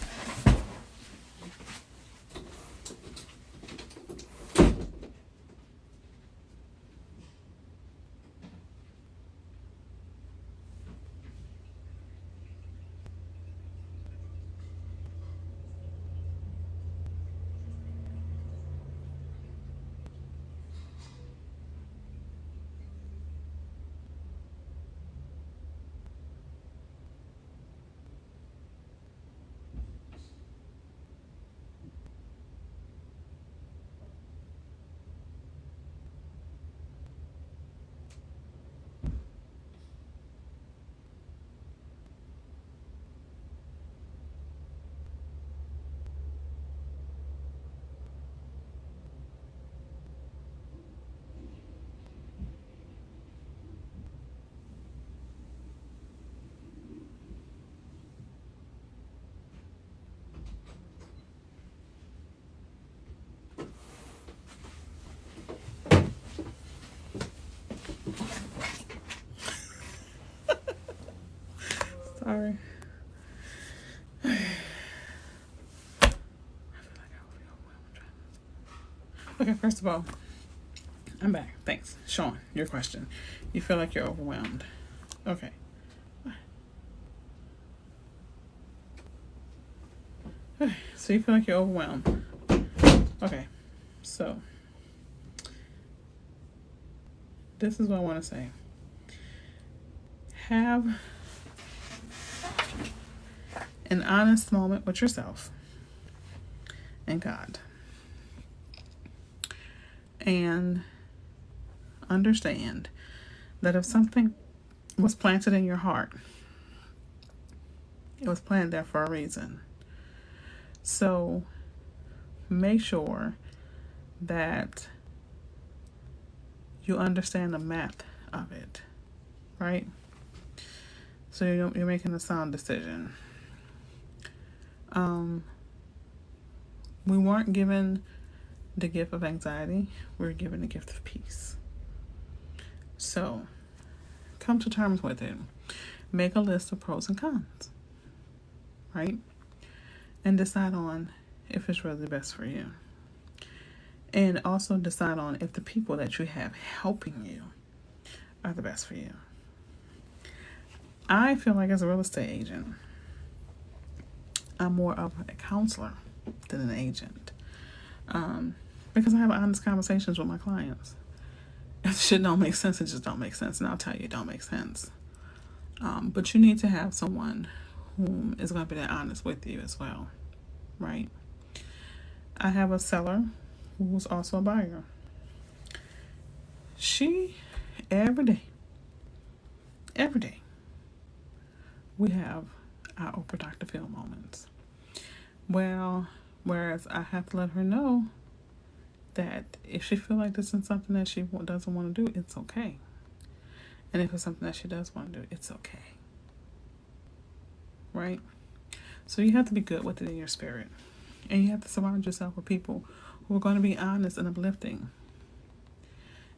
Sorry. Okay, first of all, I'm back. Thanks. Sean, your question. You feel like you're overwhelmed. Okay. So you feel like you're overwhelmed. Okay. So, this is what I want to say. Have an honest moment with yourself and God. And understand that if something was planted in your heart, it was planted there for a reason. So make sure that you understand the math of it, right? So you're making a sound decision. We weren't given the gift of anxiety. We were given the gift of peace. So come to terms with it. Make a list of pros and cons, right? And decide on if it's really best for you. And also decide on if the people that you have helping you are the best for you. I feel like as a real estate agent, I'm more of a counselor than an agent. Because I have honest conversations with my clients. If shit don't make sense, it just don't make sense. And I'll tell you it don't make sense. But you need to have someone whom is going to be that honest with you as well, right? I have a seller who's also a buyer. She, every day, we have our Oprah Dr. Phil moments. Well, whereas I have to let her know that if she feels like this is something that she doesn't want to do, it's okay. And if it's something that she does want to do, it's okay. Right? So you have to be good with it in your spirit. And you have to surround yourself with people who are going to be honest and uplifting.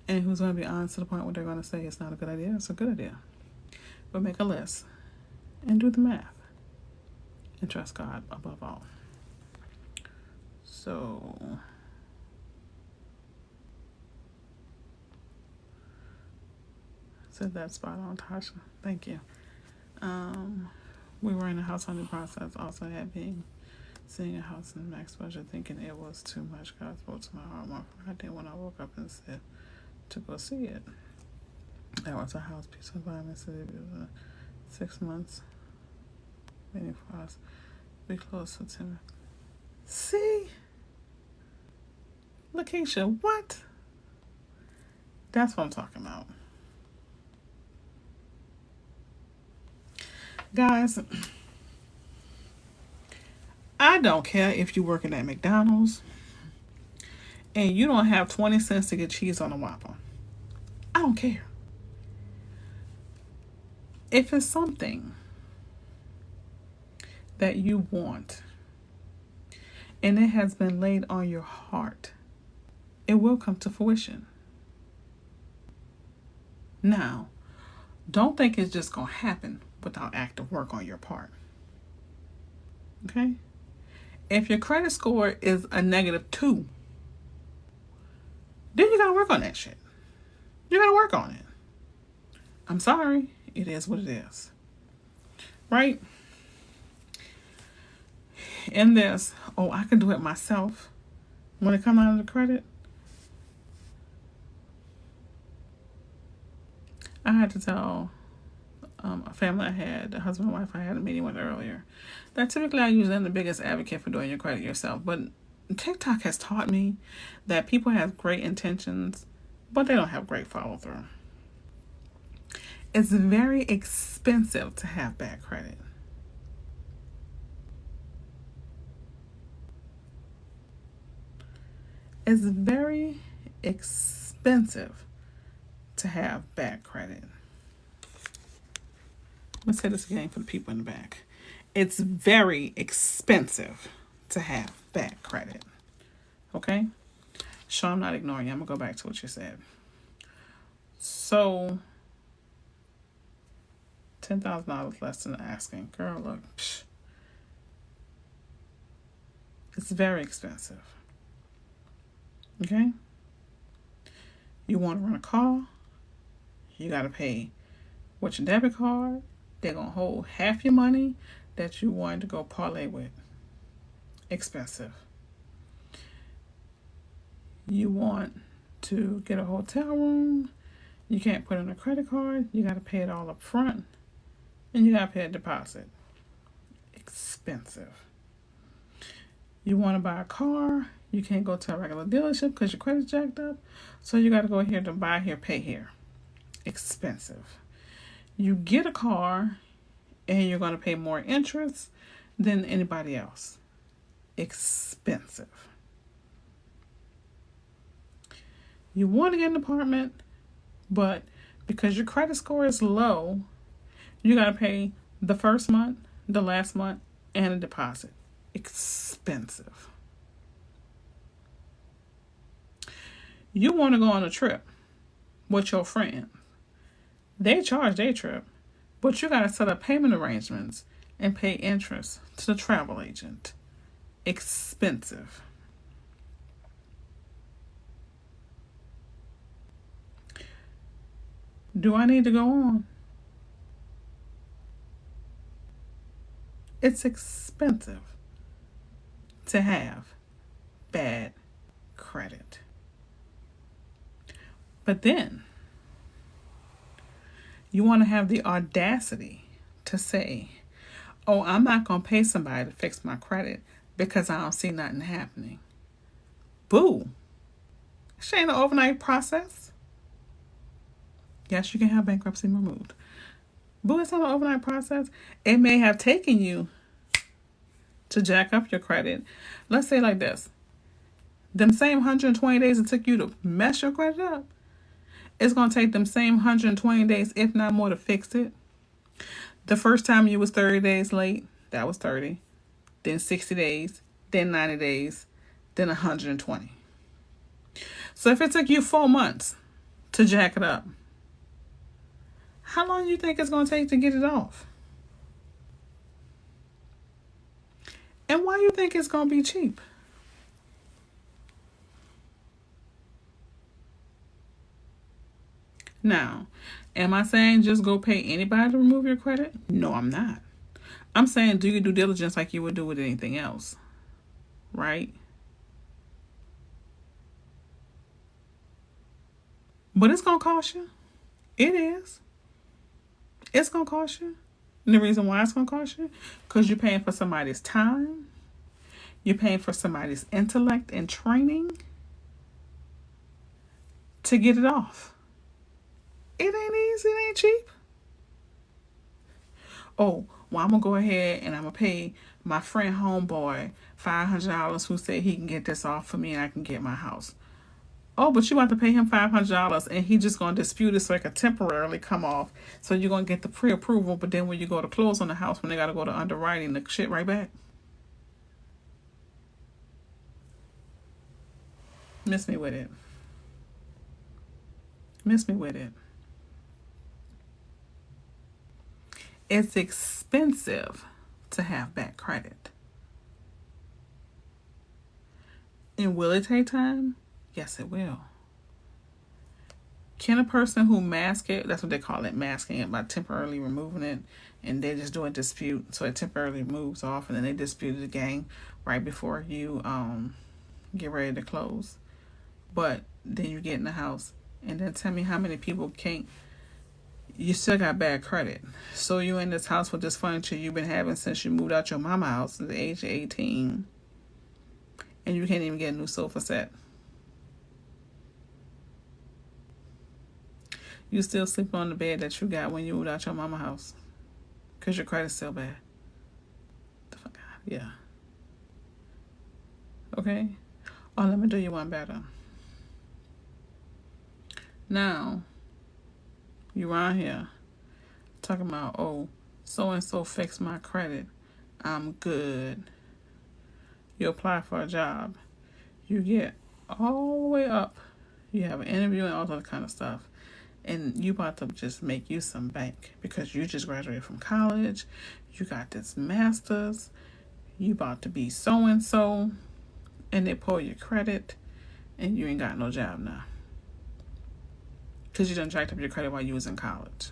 And who's going to be honest to the point where they're going to say it's not a good idea, it's a good idea. But make a list and do the math. And trust God above all. So said that spot on, Tasha. Thank you. We were in a house hunting process. Also had been seeing a house in max budget, thinking it was too much. God spoke to my heart on Friday when I woke up and said to go see it. That was a house, peaceful environment. Said it was 6 months waiting for us to be close to September. See, Lakeisha, what? That's what I'm talking about. Guys, I don't care if you're working at McDonald's and you don't have 20 cents to get cheese on a Whopper. I don't care. If it's something that you want and it has been laid on your heart, it will come to fruition. Now, don't think it's just going to happen without active work on your part. Okay? If your credit score is a -2, then you got to work on that shit. You got to work on it. I'm sorry. It is what it is. Right? In this, I can do it myself. When it comes out of the credit, I had to tell a family I had, a husband and wife I had a meeting with earlier, that typically I usually am the biggest advocate for doing your credit yourself. But TikTok has taught me that people have great intentions, but they don't have great follow through. It's very expensive to have bad credit. It's very expensive to have bad credit. Let's say this again for the people in the back. It's very expensive to have bad credit. Okay? Sure, I'm not ignoring you. I'm going to go back to what you said. So, $10,000 less than asking. Girl, look. It's very expensive. Okay? You want to run a car, you got to pay with your debit card. They're going to hold half your money that you wanted to go parlay with. Expensive. You want to get a hotel room, you can't put in a credit card, you got to pay it all up front, and you got to pay a deposit. Expensive. You want to buy a car, you can't go to a regular dealership because your credit's jacked up, so you got to go here to buy here, pay here. Expensive. You get a car and you're going to pay more interest than anybody else. Expensive. You want to get an apartment, but because your credit score is low, you got to pay the first month, the last month, and a deposit. Expensive. You want to go on a trip with your friend. They charge their trip, but you got to set up payment arrangements and pay interest to the travel agent. Expensive. Do I need to go on? It's expensive to have bad credit. But then you want to have the audacity to say, oh, I'm not going to pay somebody to fix my credit because I don't see nothing happening. Boo. This ain't an overnight process. Yes, you can have bankruptcy removed. But it's not an overnight process. It may have taken you to jack up your credit. Let's say like this. Them same 120 days it took you to mess your credit up, it's going to take them same 120 days, if not more, to fix it. The first time you was 30 days late, that was 30. Then 60 days, then 90 days, then 120. So if it took you 4 months to jack it up, how long do you think it's going to take to get it off? And why do you think it's going to be cheap? Now, am I saying just go pay anybody to remove your credit? No, I'm not. I'm saying do your due diligence like you would do with anything else. Right? But it's going to cost you. It is. It's going to cost you. And the reason why it's going to cost you, because you're paying for somebody's time. You're paying for somebody's intellect and training to get it off. It ain't easy. It ain't cheap. Oh, well, I'm going to go ahead and I'm going to pay my friend Homebuyer $500 who said he can get this off for me and I can get my house. Oh, but you have to pay him $500 and he just going to dispute it so it can temporarily come off. So you're going to get the pre-approval, but then when you go to close on the house, when they got to go to underwriting, the shit right back. Miss me with it. Miss me with it. It's expensive to have bad credit. And will it take time? Yes, it will. Can a person who mask it, that's what they call it, masking it, by temporarily removing it, and they just do a dispute, so it temporarily moves off, and then they dispute it again right before you get ready to close. But then you get in the house, and then tell me how many people can't. You still got bad credit. So you in this house with this furniture you've been having since you moved out your mama house at the age of 18, and you can't even get a new sofa set. You still sleep on the bed that you got when you moved out your mama house because your credit's still bad. The fuck out. Yeah. Okay? Oh, let me do you one better. Now, you around here talking about, oh, so-and-so fixed my credit. I'm good. You apply for a job. You get all the way up. You have an interview and all that kind of stuff. And you about to just make you some bank because you just graduated from college. You got this master's. You about to be so-and-so. And they pull your credit. And you ain't got no job now. Because you done jacked up your credit while you was in college.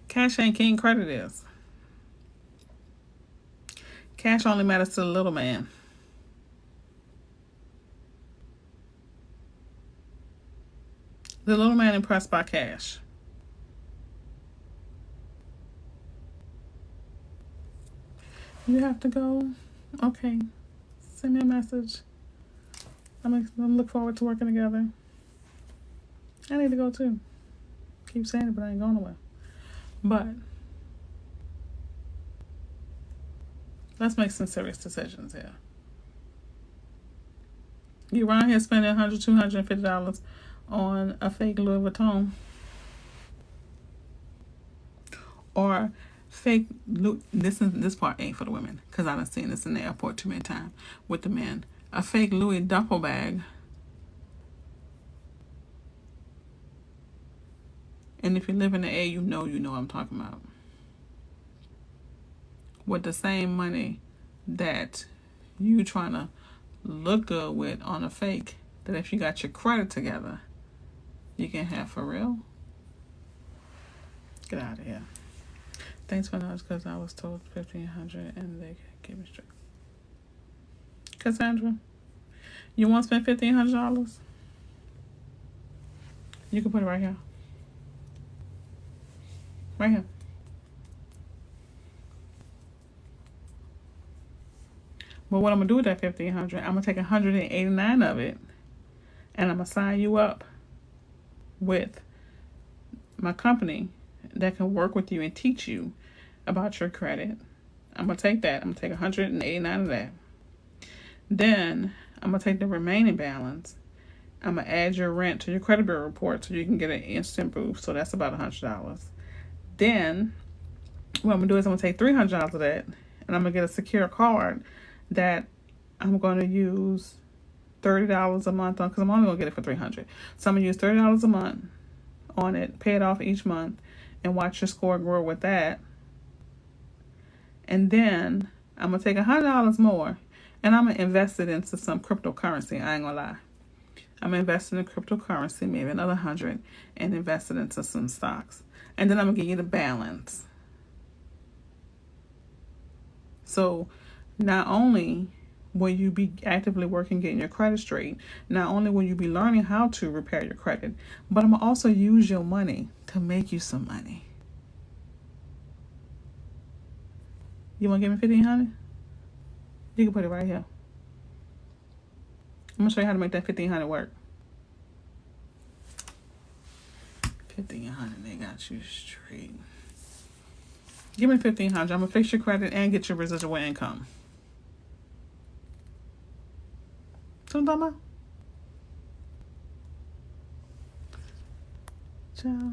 Cash ain't king, credit is. Cash only matters to the little man. The little man impressed by cash. You have to go? Okay. Send me a message. I'm look forward to working together. I need to go too. Keep saying it, but I ain't going nowhere. But let's make some serious decisions here. You around here spending $100, $250 on a fake Louis Vuitton or fake. This part ain't for the women because I done seen this in the airport too many times with the men. A fake Louis duffel bag. And if you live in the A, you know what I'm talking about. With the same money that you trying to look good with on a fake, that if you got your credit together, you can have for real. Get out of here. Thanks for notice because I was told 1,500 and they gave me straight. Cassandra, you want to spend $1,500? You can put it right here. Right here. But what I'm gonna do with that 1,500, I'm gonna take 189 of it, and I'm gonna sign you up with my company that can work with you and teach you about your credit. I'm gonna take that. I'm gonna take 189 of that. Then I'm gonna take the remaining balance. I'm gonna add your rent to your credit bureau report so you can get an instant boost. So that's about $100. Then what I'm gonna do is I'm gonna take $300 of that, and I'm gonna get a secure card that I'm gonna use $30 a month on, because I'm only gonna get it for $300. So I'm gonna use $30 a month on it, pay it off each month, and watch your score grow with that. And then I'm gonna take $100 more, and I'm gonna invest it into some cryptocurrency. I ain't gonna lie. I'm gonna invest in a cryptocurrency, maybe another 100, and invest it into some stocks. And then I'm gonna give you the balance. So not only will you be actively working getting your credit straight, not only will you be learning how to repair your credit, but I'm gonna also use your money to make you some money. You wanna give me 1,500? You can put it right here. I'm gonna show you how to make that 1,500 work. 1,500, they got you straight. Give me 1,500. I'm gonna fix your credit and get your residual income. So I'm talking about. Ciao.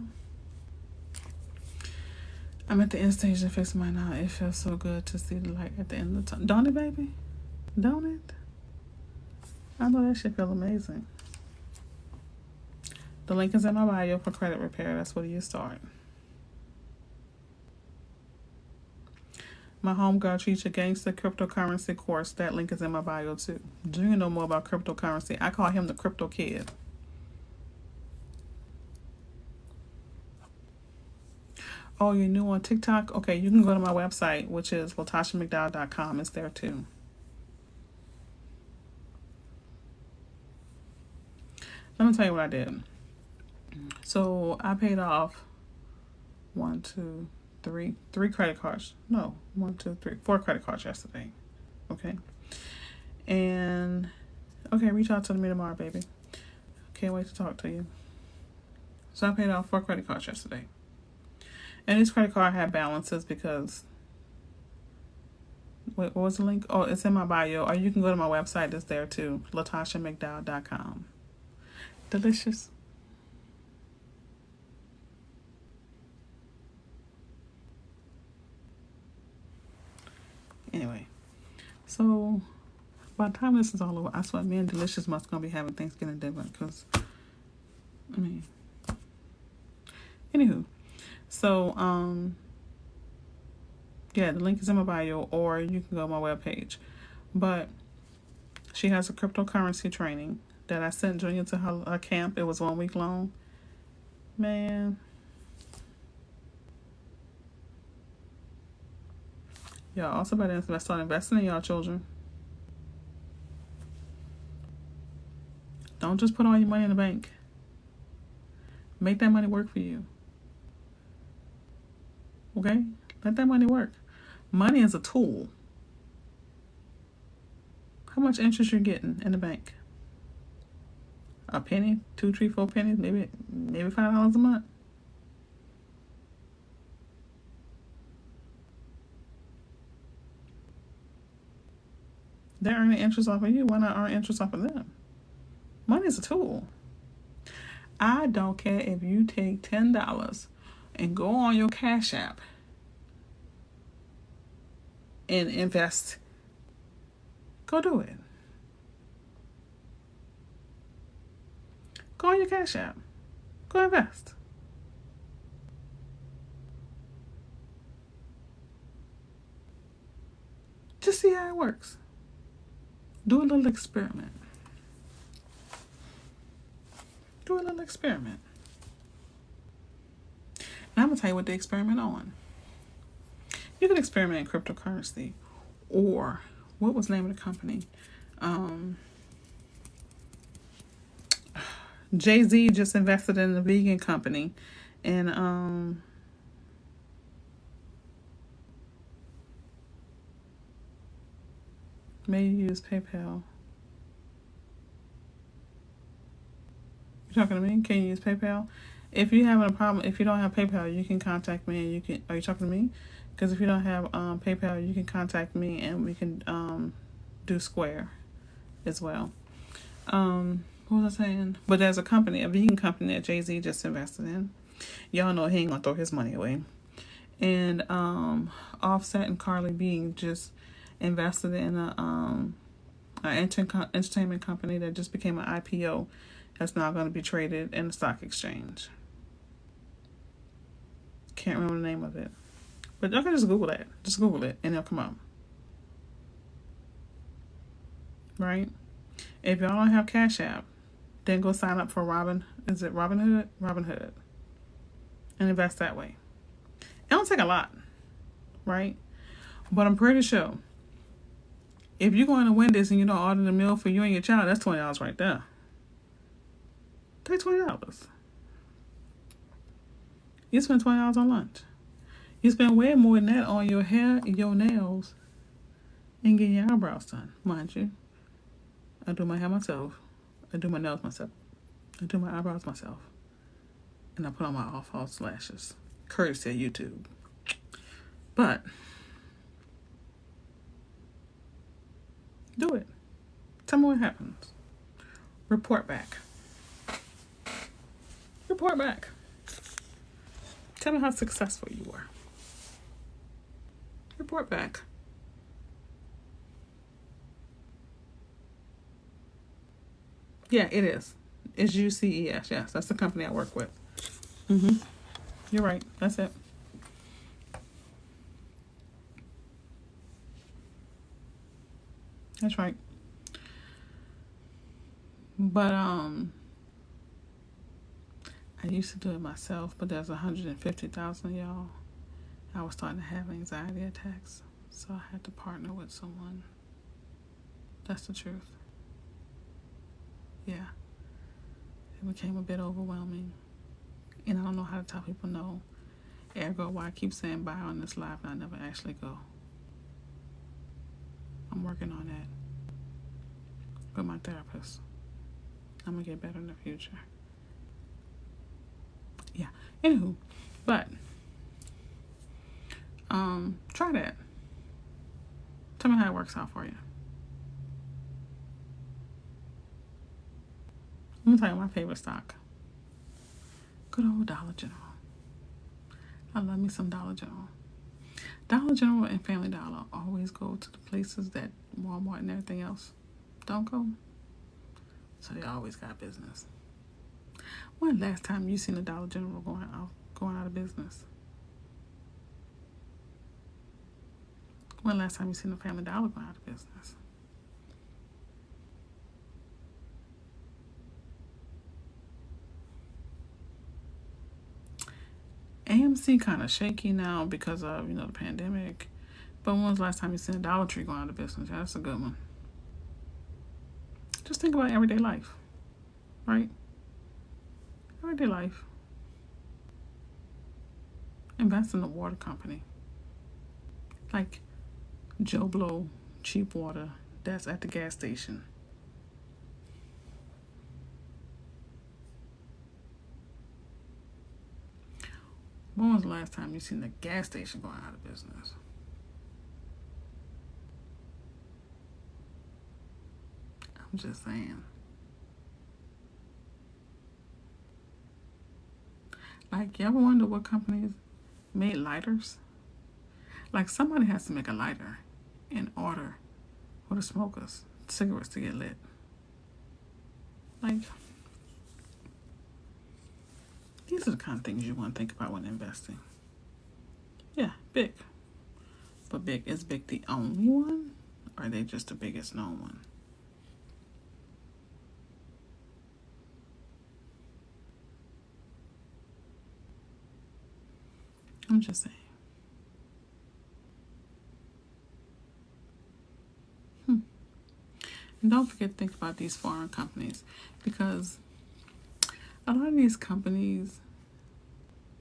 I'm at the end stage of fixing mine now. It feels so good to see the light at the end of the tunnel. Don't it, baby? Don't it? I know that shit feel amazing. The link is in my bio for credit repair. That's where you start. My homegirl teach a gangster cryptocurrency course. That link is in my bio too. Do you know more about cryptocurrency? I call him the crypto kid. Oh, you're new on TikTok? Okay, you can go to my website, which is latasha-mcdowell.com. It's there too. Let me tell you what I did. So I paid off 3 credit cards. No, 4 credit cards yesterday. Okay. And okay, reach out to me tomorrow, baby. Can't wait to talk to you. So I paid off 4 credit cards yesterday. And this credit card had balances because what was the link? Oh, it's in my bio. Or you can go to my website, it's there too. Latasha-mcdowell.com. Delicious. Anyway, so by the time this is all over, I swear me and Delicious must gonna be having Thanksgiving dinner because, I mean, anywho, so yeah, the link is in my bio, or you can go to my webpage. But she has a cryptocurrency training that I sent Junior to her camp. It was 1 week long. Man, y'all also better start investing in y'all children. Don't just put all your money in the bank. Make that money work for you. Okay? Let that money work. Money is a tool. How much interest you're getting in the bank? A penny, 2, 3, 4 pennies, maybe $5 a month. They're earning interest off of you. Why not earn interest off of them? Money is a tool. I don't care if you take $10 and go on your Cash App and invest. Go do it. Go on your Cash App. Go invest. Just see how it works. Do a little experiment. Do a little experiment. And I'm going to tell you what to experiment on. You can experiment in cryptocurrency, or what was the name of the company? Jay-Z just invested in a vegan company, and maybe use PayPal. You talking to me? Can you use PayPal? If you're having a problem, if you don't have PayPal, you can contact me, and you can. Are you talking to me? Because if you don't have PayPal, you can contact me, and we can do Square as well. What was I saying? But there's a company, a vegan company that Jay-Z just invested in. Y'all know he ain't gonna throw his money away. And Offset and Carly B just invested in an entertainment company that just became an IPO that's now going to be traded in the stock exchange. Can't remember the name of it. But y'all can just Google that. Just Google it and it'll come up. Right? If y'all don't have Cash App, then go sign up for Robinhood? Robinhood. And invest that way. It don't take a lot, right? But I'm pretty sure if you go into Wendy's and you don't order the meal for you and your child, that's $20 right there. Take $20. You spend $20 on lunch. You spend way more than that on your hair, your nails, and getting your eyebrows done, mind you. I do my hair myself. I do my nails myself. I do my eyebrows myself. And I put on my off-false lashes. Courtesy of YouTube. But do it. Tell me what happens. Report back. Report back. Tell me how successful you were. Report back. Yeah, it is. It's UCES. Yes, that's the company I work with. You're right. That's it. That's right. But I used to do it myself, but there's 150,000 y'all. I was starting to have anxiety attacks, so I had to partner with someone. That's the truth. Yeah. It became a bit overwhelming. And I don't know how to tell people no. Ergo, why I keep saying bye on this live and I never actually go. I'm working on that with my therapist. I'm going to get better in the future. Yeah. Anywho, but try that. Tell me how it works out for you. I'm going to tell you my favorite stock. Good old Dollar General. I love me some Dollar General. Dollar General and Family Dollar always go to the places that Walmart and everything else don't go. So they always got business. When last time you seen a Dollar General going out of business? When last time you seen a Family Dollar going out of business? AMC kind of shaky now because of, the pandemic. But when was the last time you seen a Dollar Tree going out of business? Yeah, that's a good one. Just think about everyday life, right? Everyday life. Invest in a water company. Like Joe Blow cheap water that's at the gas station. When was the last time you seen the gas station going out of business? I'm just saying. Like, you ever wonder what companies made lighters? Like, somebody has to make a lighter in order for the smokers, cigarettes to get lit. Like, these are the kind of things you want to think about when investing. Yeah, big. But big, is big the only one? Or are they just the biggest known one? I'm just saying. And don't forget to think about these foreign companies, because a lot of these companies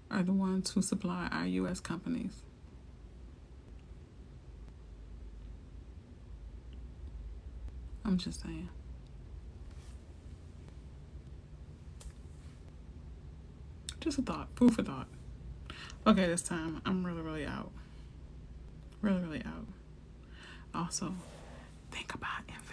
are the ones who supply our U.S. companies. I'm just saying. Just a thought. Food for thought. Okay, this time I'm really out. Really out. Also, think about investing.